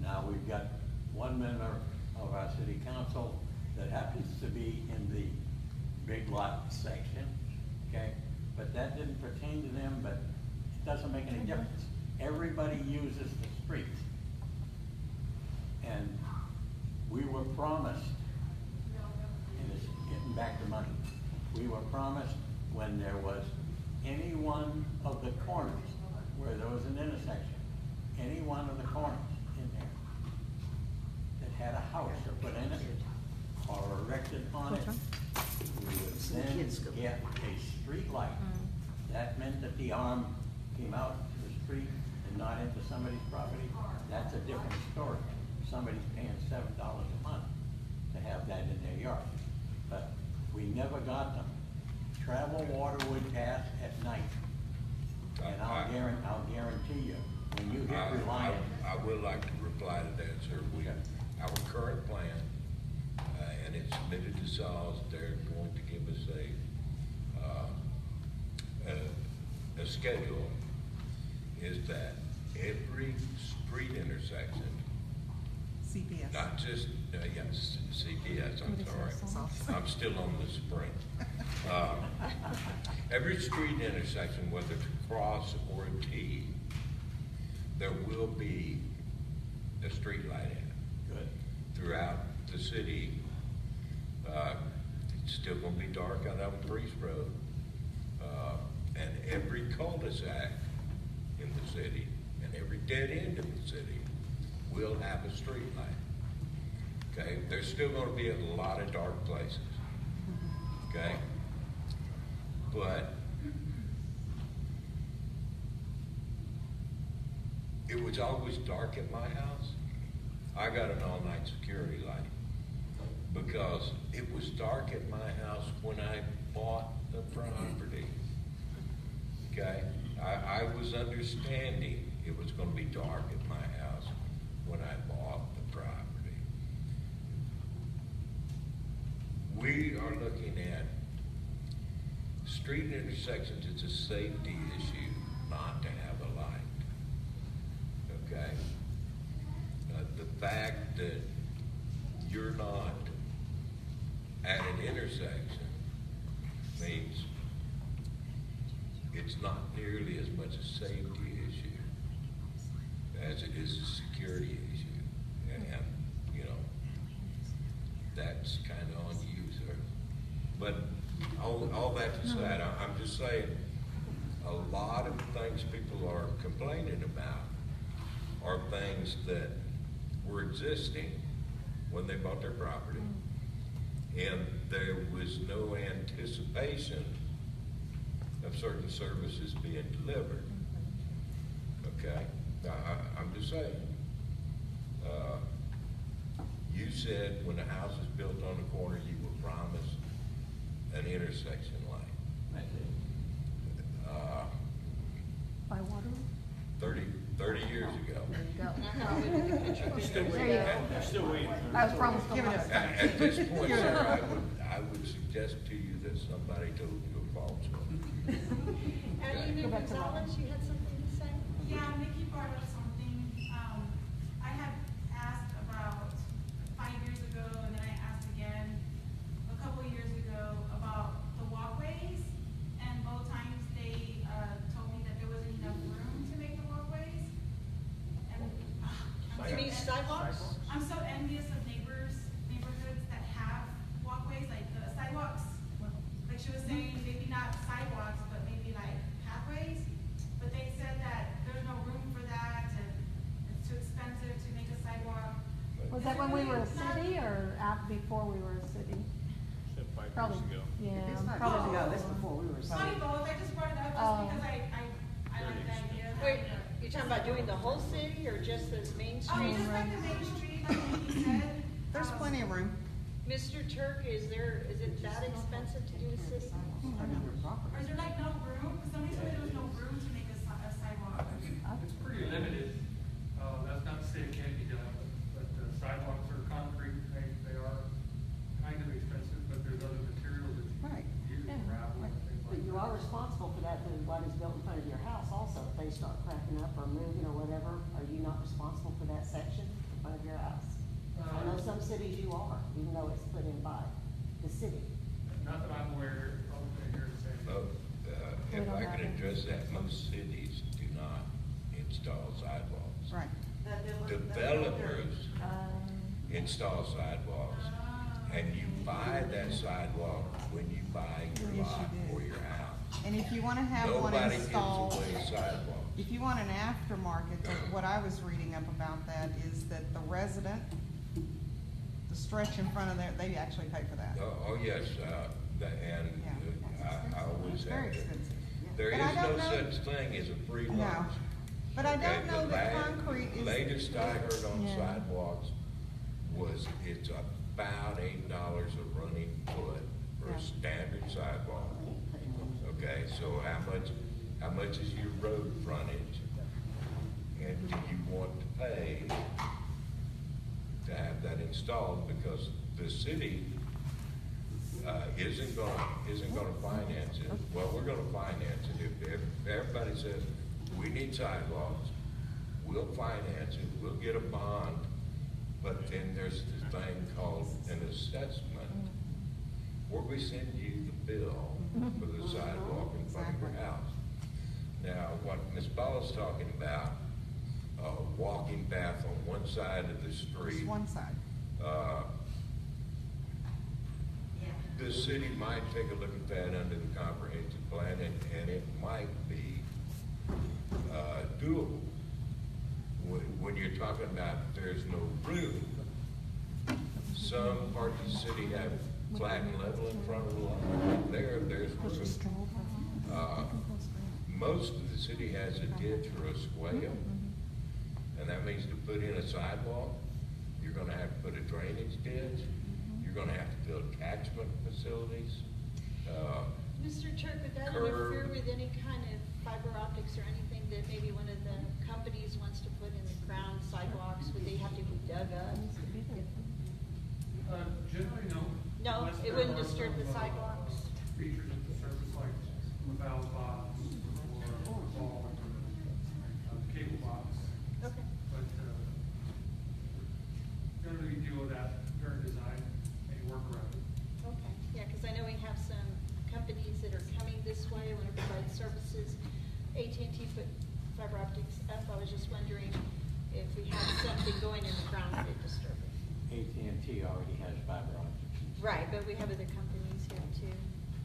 Now, we've got one member of our city council that happens to be in the big lot section, okay? But that didn't pertain to them, but it doesn't make any difference. Everybody uses the streets. And we were promised, and it's getting back to money, we were promised when there was any one of the corners where there was an intersection, any one of the corners in there that had a house put in it or erected on it, we would then get a street light. That meant that the arm came out to the street and not into somebody's property. That's a different story. Somebody's paying $7 a month to have that in their yard. But we never got them. Travel Waterwood Pass at night. And I'll guarantee you, when you hit Reliance, I would like to reply to that, sir. Our current plan, and it's submitted to SAWS, they're going to give us a schedule, is that every street intersection, CPS. not just, yes, CPS, I'm sorry. I'm still on the Sprint. Every street intersection, whether it's a cross or a T, there will be a street light in. Good. Throughout the city. It's still gonna be dark out on Priest Road. And every cul-de-sac in the city and every dead end in the city will have a street light. Okay, there's still gonna be a lot of dark places. Okay? But it was always dark at my house. I got an all-night security light because it was dark at my house when I bought the property. Okay? I was understanding it was gonna be dark at my house when I bought the property. We are looking at street intersections. It's a safety issue not to have a light. Okay? The fact that you're not at an intersection means it's not nearly as much a safety issue as it is a security issue. And you know, that's kind of on you, sir. But all that to say, I'm just saying, a lot of things people are complaining about are things that were existing when they bought their property. And there was no anticipation of certain services being delivered. Okay? I'm just saying. You said when a house is built on the corner, you will promise an intersection light. That's it. By water? 30 years ago. There you go. Still There waiting. you go. You're still waiting. I was promised Give it to up. At this point, sir, I would suggest to you that somebody told you a false one. Alina Go back to Gonzalez, you had something to say? Yeah, Nikki brought up something. I had asked about 5 years ago, and then I asked again a couple years ago about the walkways, and both times they told me that there wasn't enough room to make the walkways. And You mean sidewalks? I'm so envious of neighborhoods that have walkways, like the sidewalks. Like she was saying, maybe not sidewalks, but maybe like pathways. But they said that there's no room for that, and it's too expensive to make a sidewalk. Was that when we were a city or before we were a city? Said 5 years Probably, ago. yeah. It's not probably. years ago, that's before we were. Probably both, I just brought it up just because I like the idea. Wait, you're talking about doing the whole city or just the Main Street? Just like the Main Street, like you said. There's plenty of room. Mr. Turk, is it that expensive to do a city? Or is there like no room? Because somebody told me there was no room to make a sidewalk. It's pretty limited. That's not to say it can't be done, but sidewalks are concrete, they are kind of expensive, but there's other materials that you Right. can use, gravel and things But like you that. are responsible for that, then what is built in front of your house also. If they start cracking up or moving or whatever, are you not responsible for that section in front of your house? I know some cities you are, even though it's put in by the city. Not that I'm aware, probably here to say. Well, if don't I have can it. address that, most cities do not install sidewalks. Right. Developers install sidewalks, and you buy that sidewalk when you buy your Yes, lot you do. or your house. And if you wanna have one Nobody gives installed, away sidewalks. if you want an aftermarket, what I was reading up about that is that the resident, the stretch in front of there, they actually pay for that. Oh, yes, and I always It's very have to. expensive. There But is I no don't know- such thing as a free No. lunch. But I don't Okay, know the that concrete is. Latest I heard on Yeah. sidewalks was it's about $8 a running foot for Yeah. a standard sidewalk. Okay, so how much is your road frontage? And do you want to pay to have that installed? Because the city, isn't gonna finance it. Well, we're gonna finance it. If everybody says, we need sidewalks, we'll finance it, we'll get a bond, but then there's this thing called an assessment, where we send you the bill for the sidewalk in front of your house. Now, what Ms. Ball's talking about a walking path on one side of the street. Just one side. The city might take a look at that under the comprehensive plan, and it might be doable. When you're talking about there's no room, some parts of the city have flat and level in front of the lot. There's room. Most of the city has a ditch or a swale, and that means to put in a sidewalk, you're gonna have to put a drainage ditch, you're gonna have to build catchment facilities. Mr. Turk, would that Curb. interfere with any kind of fiber optics or anything that maybe one of the companies wants to put in the ground sidewalks? Would they have to be dug up? Generally, no. No, Unless it there wouldn't are disturb the some, sidewalks? Features of the surface like a valve box or a ball, cable box. Okay. But, generally we deal with that during design, and work around it. Okay, yeah, because I know we have some companies that are coming this way, want to provide services. AT&T put fiber optics up. I was just wondering if we had something going in the ground that would disturb it. AT&T already has fiber optics. Right, but we have other companies here too.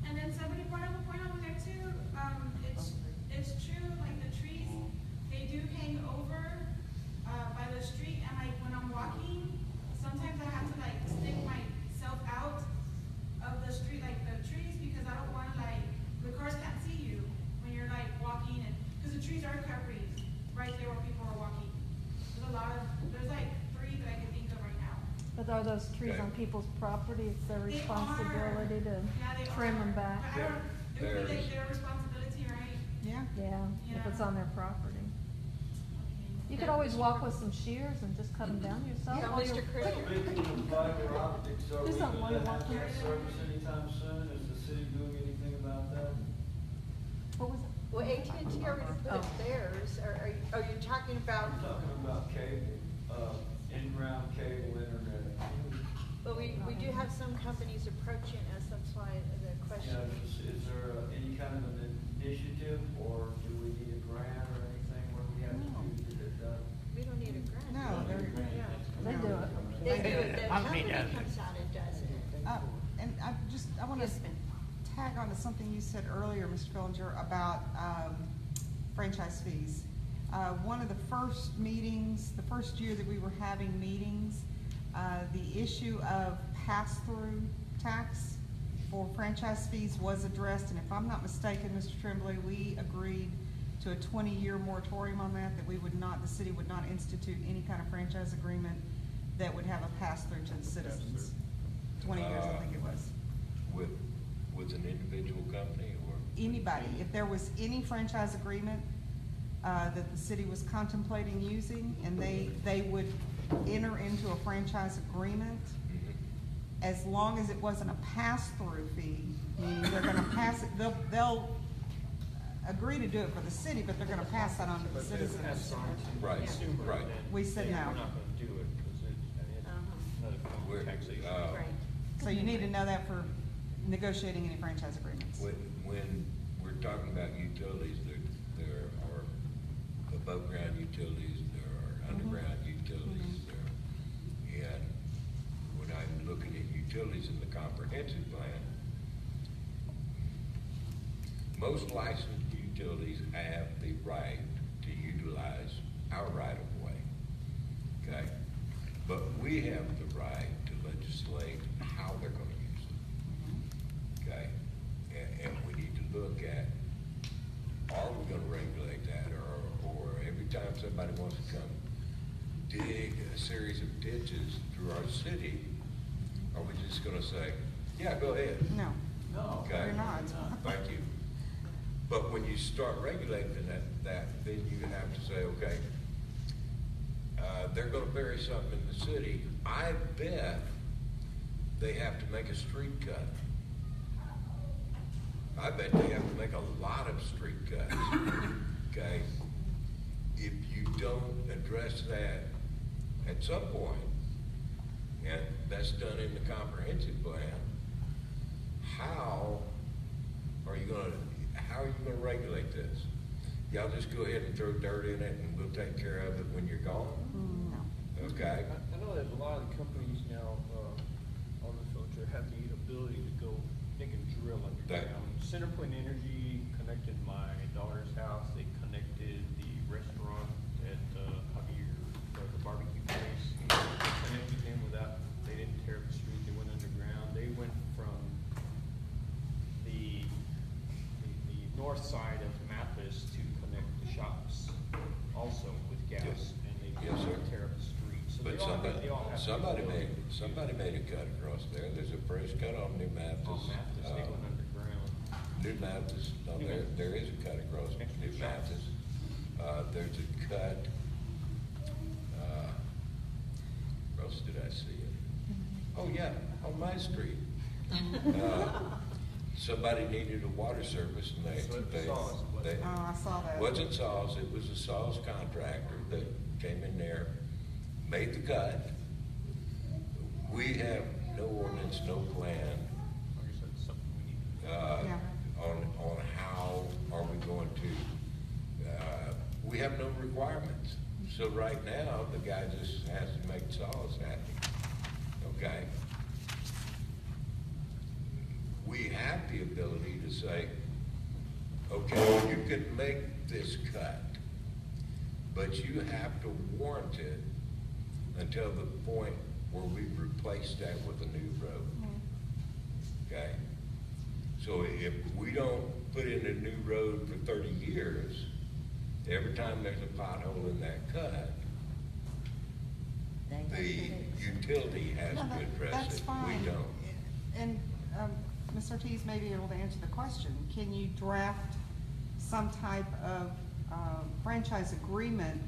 And then somebody brought up a point over there too, it's true, like the trees, they do hang over, by the street, and like when I'm walking, sometimes I have to like stick myself out of the street, like the trees, because I don't wanna like, the cars can't see you when you're like walking and, cause the trees are covering right there where people are walking. There's like 3 that I can think of right now. But are those trees Okay. on people's property? It's their They responsibility to Yeah, they trim are. them back. But I don't, it would be like There's- their responsibility, right? Yeah. Yeah, if it's Yeah. on their property. You could Yeah. always walk with some shears and just cut them down yourself. Yeah, while you're- Mr. Critter. Speaking of fiber optics, are we There's not one gonna walking have that right service anytime soon? Is the city doing anything about that? What was it? Well, AT&T already put up theirs. Are you talking about, I'm talking about cable, in-ground cable internet. well, we do have some companies approaching us, that's why the You question. know, is there any kind of an initiative, or do we need a grant or anything where we have to get it done? We don't need a grant. No, do we? they're- Yeah. They do it. They do it, the Company company does it. comes out and does it. And I want to Yes, ma'am. tag on to something you said earlier, Mr. Fillinger, about franchise fees. One of the first meetings, the first year that we were having meetings, the issue of pass-through tax for franchise fees was addressed, and if I'm not mistaken, Mr. Tremblay, we agreed to a 20-year moratorium on that we would not, the city would not institute any kind of franchise agreement that would have a pass-through to the citizens. 20 years, I think it was. With an individual company or? Anybody, if there was any franchise agreement that the city was contemplating using, and they would enter into a franchise agreement, as long as it wasn't a pass-through fee, meaning they're gonna pass it, they'll agree to do it for the city, but they're gonna pass that on to the But they citizens. pass on to the Right, consumer, right. then We said no. We're not gonna do it, because it's another form We're- of taxation. Right. So you need to know that for negotiating any franchise agreements. When we're talking about utilities, there are above ground utilities, there are underground utilities, and when I'm looking at utilities in the comprehensive plan, most licensed utilities have the right to utilize our right of way, okay? But we have the right to legislate how they're gonna use it. Okay, and we need to look at, are we gonna regulate that, or every time somebody wants to come dig a series of ditches through our city, are we just gonna say, yeah, go ahead? No, No. Okay. you're not. Thank you. But when you start regulating that, then you have to say, okay, they're gonna bury something in the city, I bet they have to make a street cut. I bet they have to make a lot of street cuts, okay? If you don't address that at some point, and that's done in the comprehensive plan, how are you gonna regulate this? y'all just go ahead and throw dirt in it and we'll take care of it when you're gone? No. Okay? I know that a lot of the companies now, on the filter have the ability to go, they can drill underground. CenterPoint Energy connected my daughter's house, they connected the restaurant at, Javier, the barbecue place. They connected them without, they didn't tear up the street, they went underground. They went from the north side of Mathis to connect the shops also with gas. Yes. And they Yes, sir. didn't tear up the street. So But they all have, they all have. somebody the ability. somebody made a cut across there. There's a fresh cut on New Mathis. On Mathis, they went underground. New Mathis, no, New Mathis. there is a cut across Next to New the shops. Mathis. There's a cut, where else did I see it? Oh, yeah, on my street. Somebody needed a water service and they, Oh, I saw that. wasn't Saws, it was a Saws contractor that came in there, made the cut. We have no ordinance, no plan, Like I said, it's something we need. Yeah. on how are we going to, we have no requirements. So right now, the guy just has to make Saws happy, okay? We have the ability to say, okay, you can make this cut, but you have to warrant it until the point where we've replaced that with a new road. Okay? So if we don't put in a new road for 30 years, every time there's a pothole in that cut, the utility has No, to address that's it. fine. We don't. And, Ms. Ortiz may be able to answer the question. Can you draft some type of, franchise agreement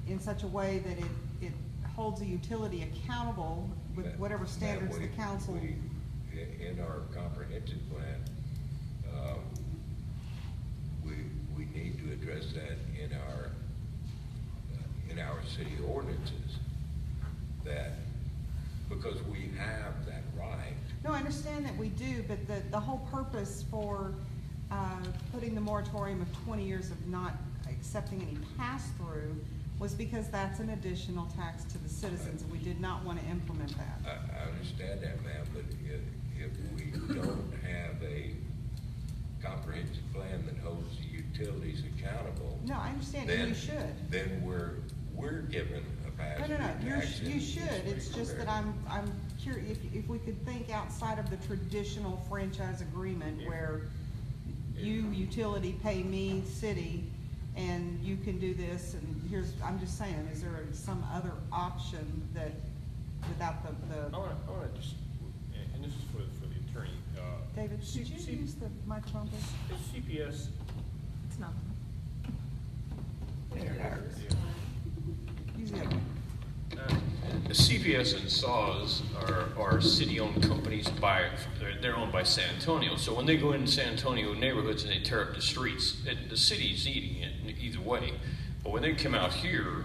in such a way that it holds a utility accountable with That- whatever that standards the we- council? In our comprehensive plan, we need to address that in our city ordinances, that, because we have that right. No, I understand that we do, but the whole purpose for, putting the moratorium of 20 years of not accepting any pass-through was because that's an additional tax to the citizens, and we did not want to implement that. I understand that, ma'am, but if we don't have a comprehensive plan that holds the utilities accountable. No, I understand, and you should. Then we're given a pass. No, you should, it's just that I'm curious, if we could think outside of the traditional franchise agreement where you, utility, pay me, city, and you can do this, and I'm just saying, is there some other option that, without the, I wanna just, and this is for the attorney, David, should you use the microphone, please? is CPS, It's not. yeah, Use the other one. CPS and SAWS are city-owned companies they're owned by San Antonio. So when they go into San Antonio neighborhoods and they tear up the streets, the city's eating it either way. But when they come out here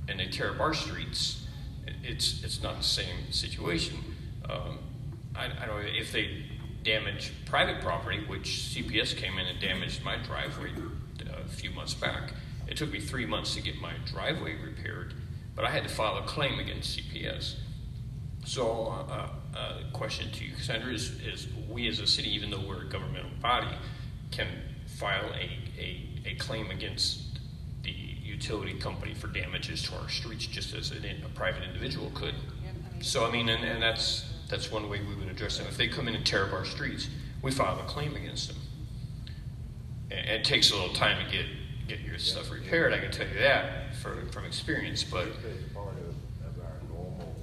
and they tear up our streets, it's not the same situation. I don't know if they damage private property, which CPS came in and damaged my driveway a few months back. It took me 3 months to get my driveway repaired, but I had to file a claim against CPS. So, the question to you, Cassandra, is we as a city, even though we're a governmental body, can file a claim against the utility company for damages to our streets, just as a private individual could. So, I mean, and that's one way we would address them. If they come in and tear up our streets, we file a claim against them. And it takes a little time to get your stuff repaired, I can tell you that from experience, but As part of our normal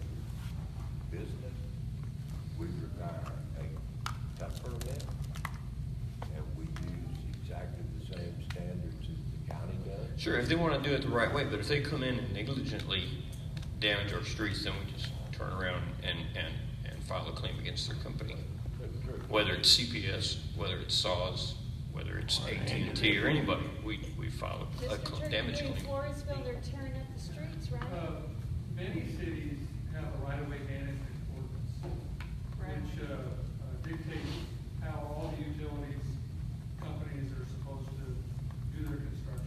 business, we require a cut permit, and we use exactly the same standards as the county does. sure, if they want to do it the right way, but if they come in and negligently damage our streets, then we just turn around and file a claim against their company. Whether it's CPS, whether it's SAWS, whether it's AT&T or anybody, we file a damage Just in claim. Floresville, they're tearing up the streets, right? Many cities have a right-of-way management ordinance, which dictates how all the utilities companies are supposed to do their construction.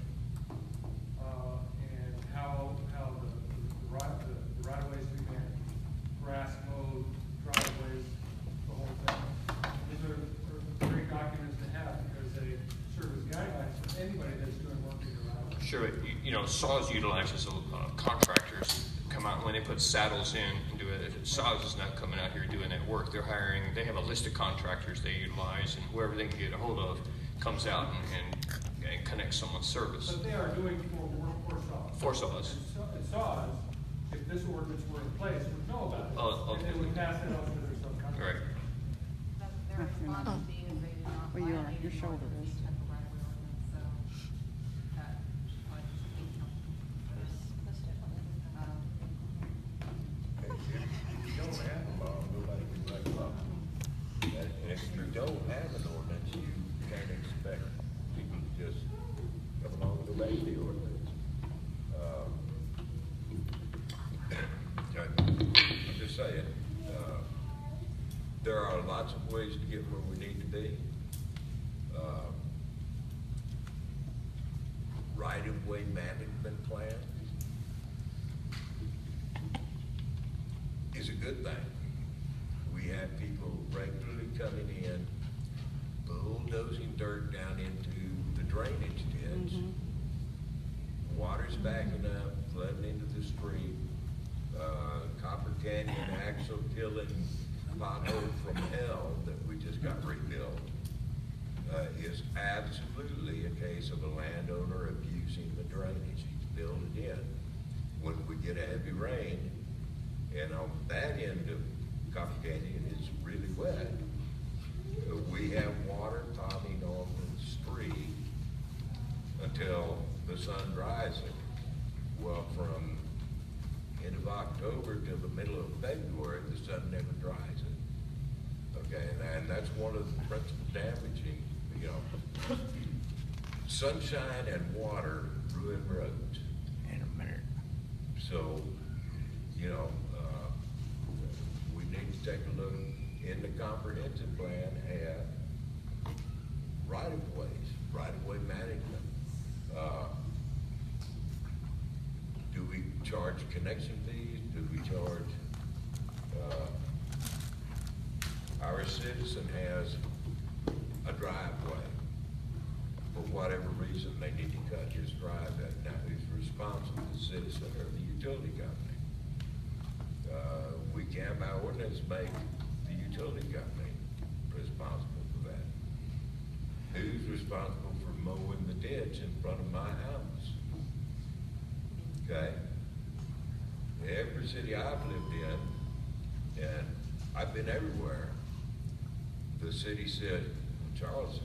Saws utilizes contractors come out when they put saddles in and do it. If Saws is not coming out here doing that work, they have a list of contractors they utilize, and whoever they can get a hold of comes out and connects someone's service. But they are doing for saws. For saws. And saws, if this ordinance were in place, would know about it. Oh, And they would pass it on to their subcontractors. Right. Their response is being invaded, not Well, you are. violated, Your nor shoulder does is. any type of right of way ordinance, so that would be most definitely. If you don't have a law, nobody can break law. And if you don't have an ordinance, you can't expect people to just come along and obey the ordinance. I'm just saying, there are lots of ways to get where we need to be. Right-of-way management plan is a good thing. We have people regularly coming in, bulldozing dirt down into the drainage ditch. Water's backing up, flooding into the street. Copper Canyon Axle Killing pothole from hell that we just got rebuilt is absolutely a case of a landowner abusing the drainage. He's built it in. When we get a heavy rain, and on that end of Copper Canyon, it's really wet. We have water popping on the street until the sun dries it. Well, from end of October till the middle of February, the sun never dries it. Okay, and that's one of the principal damaging, sunshine and water ruin roads. In a minute. So, we need to take a look in the comprehensive plan at right-of-way management. Do we charge connection fees? Do we charge, our citizen has a driveway. For whatever reason, they need to cut his driveway. Now, who's responsible, the citizen or the utility company? We can, by ordinance, make the utility company responsible for that. Who's responsible for mowing the ditch in front of my house? Okay? Every city I've lived in, and I've been everywhere, the city said, Charles,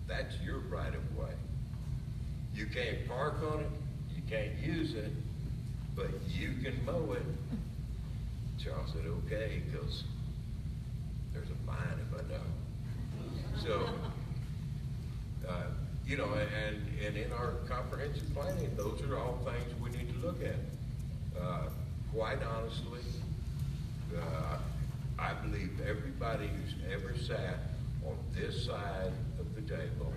that's your right of way. You can't park on it, you can't use it, but you can mow it. Charles said, okay, because there's a fine if I don't. So, and in our comprehensive planning, those are all things we need to look at. Quite honestly, I believe everybody who's ever sat on this side of the table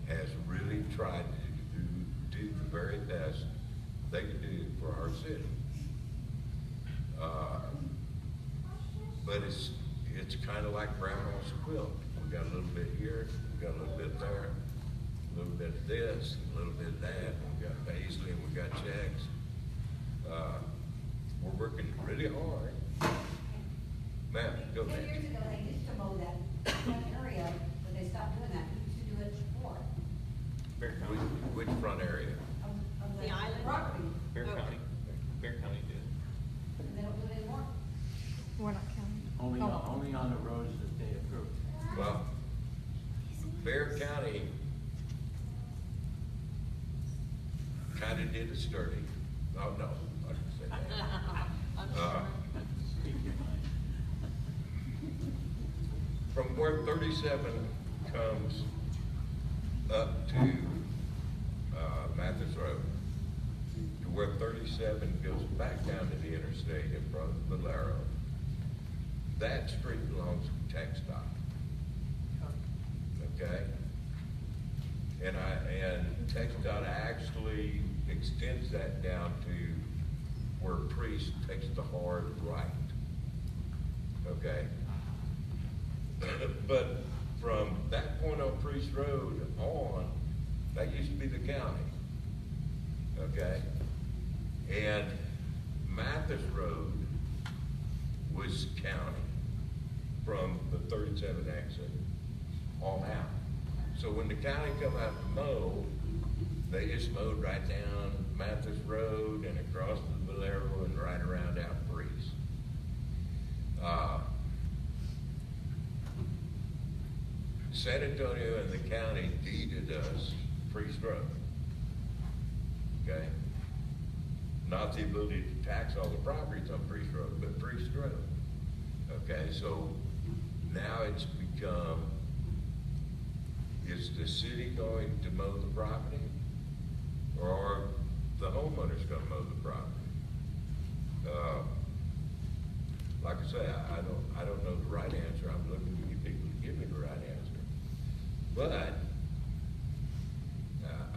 has really tried to do the very best they can do for our city. But it's kind of like grandma's quilt. We got a little bit here, we got a little bit there, a little bit of this, a little bit of that. We got Paisley and we got checks. We're working really hard. Ma'am, go 10 ahead. years ago, they used to mow that front area, but they stopped doing that. Who used to do it before? Bear County. Which front area? Of The island? property. Bear Okay. County. Bear County did. And they don't do it anymore. We're not counting. Only on the roads that they approved. Well, Bear County kind of did a sturdy. Oh, no, I didn't say that. From where 37 comes up to Mathis Road, to where 37 goes back down to the interstate in front of Valero, that street belongs to TxDOT. Okay? And TxDOT actually extends that down to where Priest takes the hard right. Okay? But from that point on Priest Road on, that used to be the county. okay? And Mathis Road was county from the 37 exit on out. So when the county come out to mow, they just mowed right down Mathis Road and across the Valero and right around out Breeze. San Antonio and the county deeded us Priest Road. Okay? Not the ability to tax all the properties on Priest Road, but Priest Road. Okay, so now it's become, is the city going to mow the property? Or are the homeowners gonna mow the property? Like I say, I don't know the right answer. I'm looking to you people to give me the right answer. But,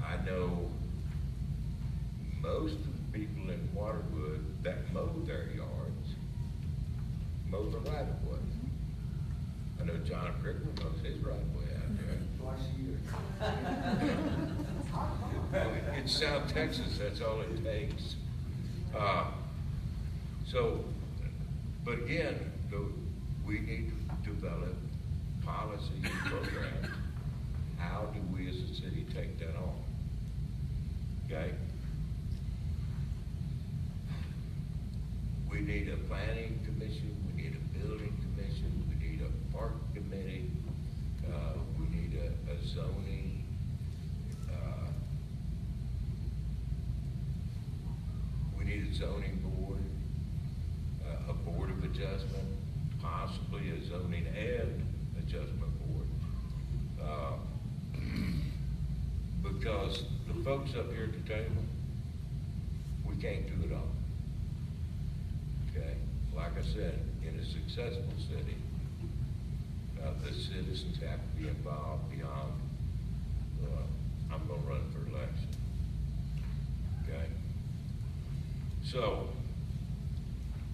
I know most of the people in Waterwood that mow their yards, mow the right of way. I know John Crickman mows his right of way out there. In South Texas, that's all it takes. But again, we need to develop policy and programs. How do we as a city take that on? Okay? We need a planning commission, we need a building commission, we need a park committee, we need a zoning, we need a zoning board, a board of adjustment, possibly a zoning and adjustment board. Because the folks up here at the table, we can't do it all. Okay, like I said, in a successful city, the citizens have to be involved beyond, I'm gonna run for election. Okay? So,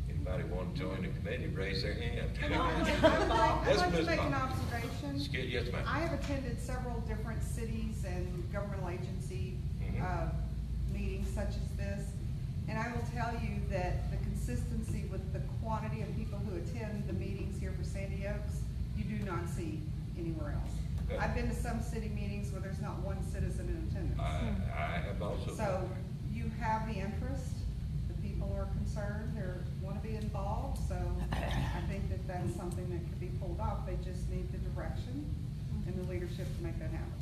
anybody want to join the committee, raise their hand. I'd like to make an observation. Yes, ma'am. I have attended several different cities and governmental agency meetings such as this, and I will tell you that the consistency with the quantity of people who attend the meetings here for Sandy Oaks, you do not see anywhere else. Okay. I've been to some city meetings where there's not one citizen in attendance. I have also. So you have the interest, the people are concerned, they want to be involved, so I think that that's something that could be pulled off. They just need the direction and the leadership to make that happen.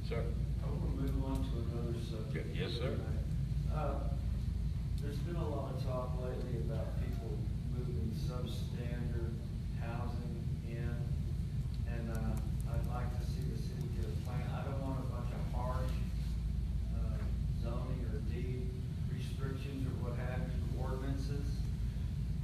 Sir? I want to move on to another subject. Yes, sir. There's been a lot of talk lately about people moving substandard housing in, and I'd like to see the city get a plan. I don't want a bunch of harsh zoning or deed restrictions or what have you, ordinances.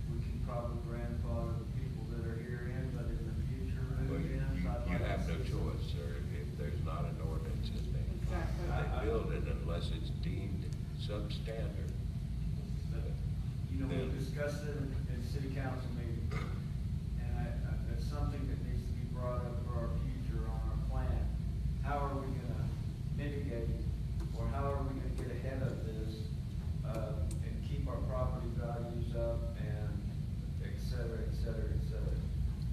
We can probably grandfather the people that are here in, but in the future Well, move in. you have no choice, sir, if there's not an ordinance in there. Exactly. They build it unless it's deemed substandard. You know, we discussed it in city council meeting, and it's something that needs to be brought up for our future on our plan. How are we gonna mitigate, or how are we gonna get ahead of this, and keep our property values up, and et cetera, et cetera, et cetera?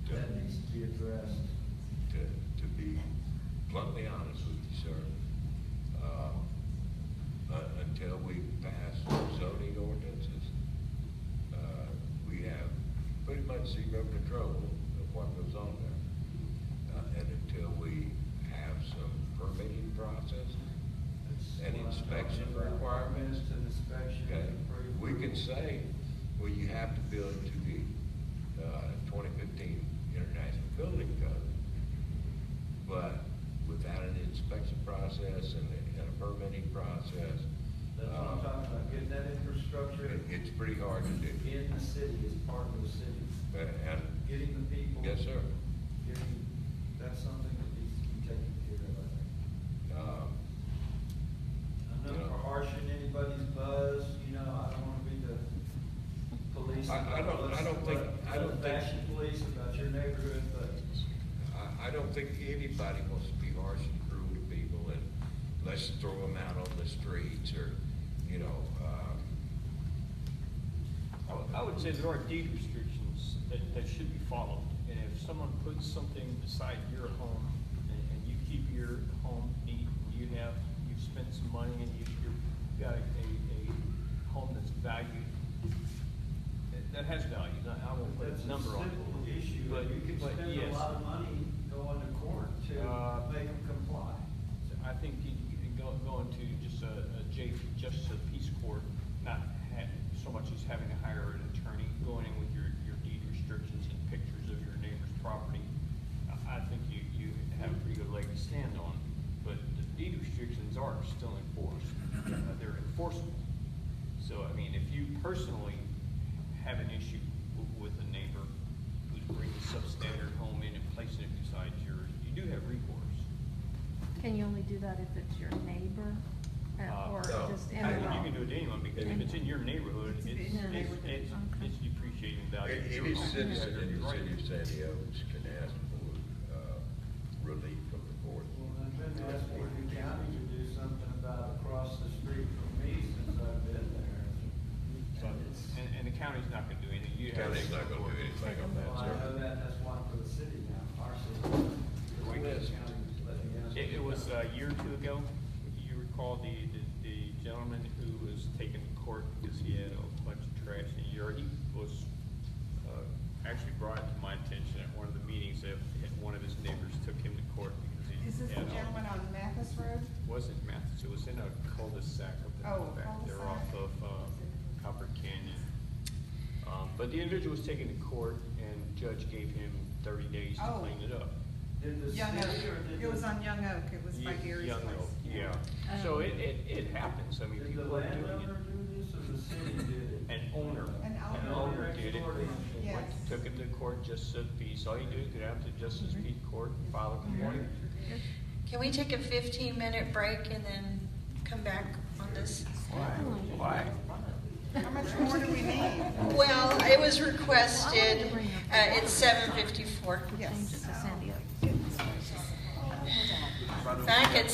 That needs to be addressed. To be bluntly honest with you, sir, until we pass zoning ordinances, we have pretty much zero control of what goes on there. And until we have some permitting processes and inspection requirements, okay, we can say, well, you have to build to the 2015 International Building Code. But without an inspection process and a permitting process, That's what I'm talking about, getting that infrastructure it's pretty hard to do. in the city, as part of the city. And, Getting the people. yes, sir. That's something that needs to be taken care of, I think. I'm not for harshing anybody's buzz, you know, I don't wanna be the police. I don't think- Fashion police about your neighborhood, but I don't think anybody wants to be harsh and cruel to people and let's throw them out on the streets, or, you know, I would say there are deed restrictions that should be followed. And if someone puts something beside your home and you keep your home neat, and you've spent some money and you've got a home that's valued, that has value. I won't put a number on it. That's a simple issue, But you can spend a yes. lot of money going to court to make them comply. I think you can go into just a peace court, not so much as having to hire an attorney, going in with your deed restrictions and pictures of your neighbor's property. I think you have a pretty good leg to stand on, but the deed restrictions are still enforced. They're enforceable. So, I mean, if you personally have an issue with a neighbor who's bringing a substandard home in and placing it beside yours, you do have recourse. Can you only do that if it's your neighbor? Or No. just I think you anyone? can do it to anyone, because if it's in your neighborhood, it's depreciating value. any citizen in the city of San Diego can ask for relief from the court. Well, I've been asking the county to do something about across the street from me since I've been there. So, and the county's not gonna do anything. You have- County's not gonna do anything on that, Well, I know sir. that's one for the city now, our city. We The can- county's letting us- It was a year or two ago, you recall the gentleman who was taken to court because he had a bunch of trash in the yard. He was, actually brought it to my attention at one of the meetings that one of his neighbors took him to court because he Is this the had gentleman on Mathis Road? Wasn't Mathis, it was in a cul-de-sac up in Oh, the back there cul-de-sac. off of Copper Canyon. But the individual was taken to court and judge gave him 30 days to Oh. clean it up. Did the Young Oak, city or did it was the- on Young Oak, it was by Gary's Young place. Oak, yeah. So it happens, I mean, Did the people are doing landowner it. do this or the city did it? An owner. An An owner. owner did it. Yes. Went- Took him to court, justice of peace. All you do is go down to justice of peace court and file a complaint. Can we take a 15-minute break and then come back on this? Why? How much more do we need? Well, it was requested, it's 7:54. Yes. Back at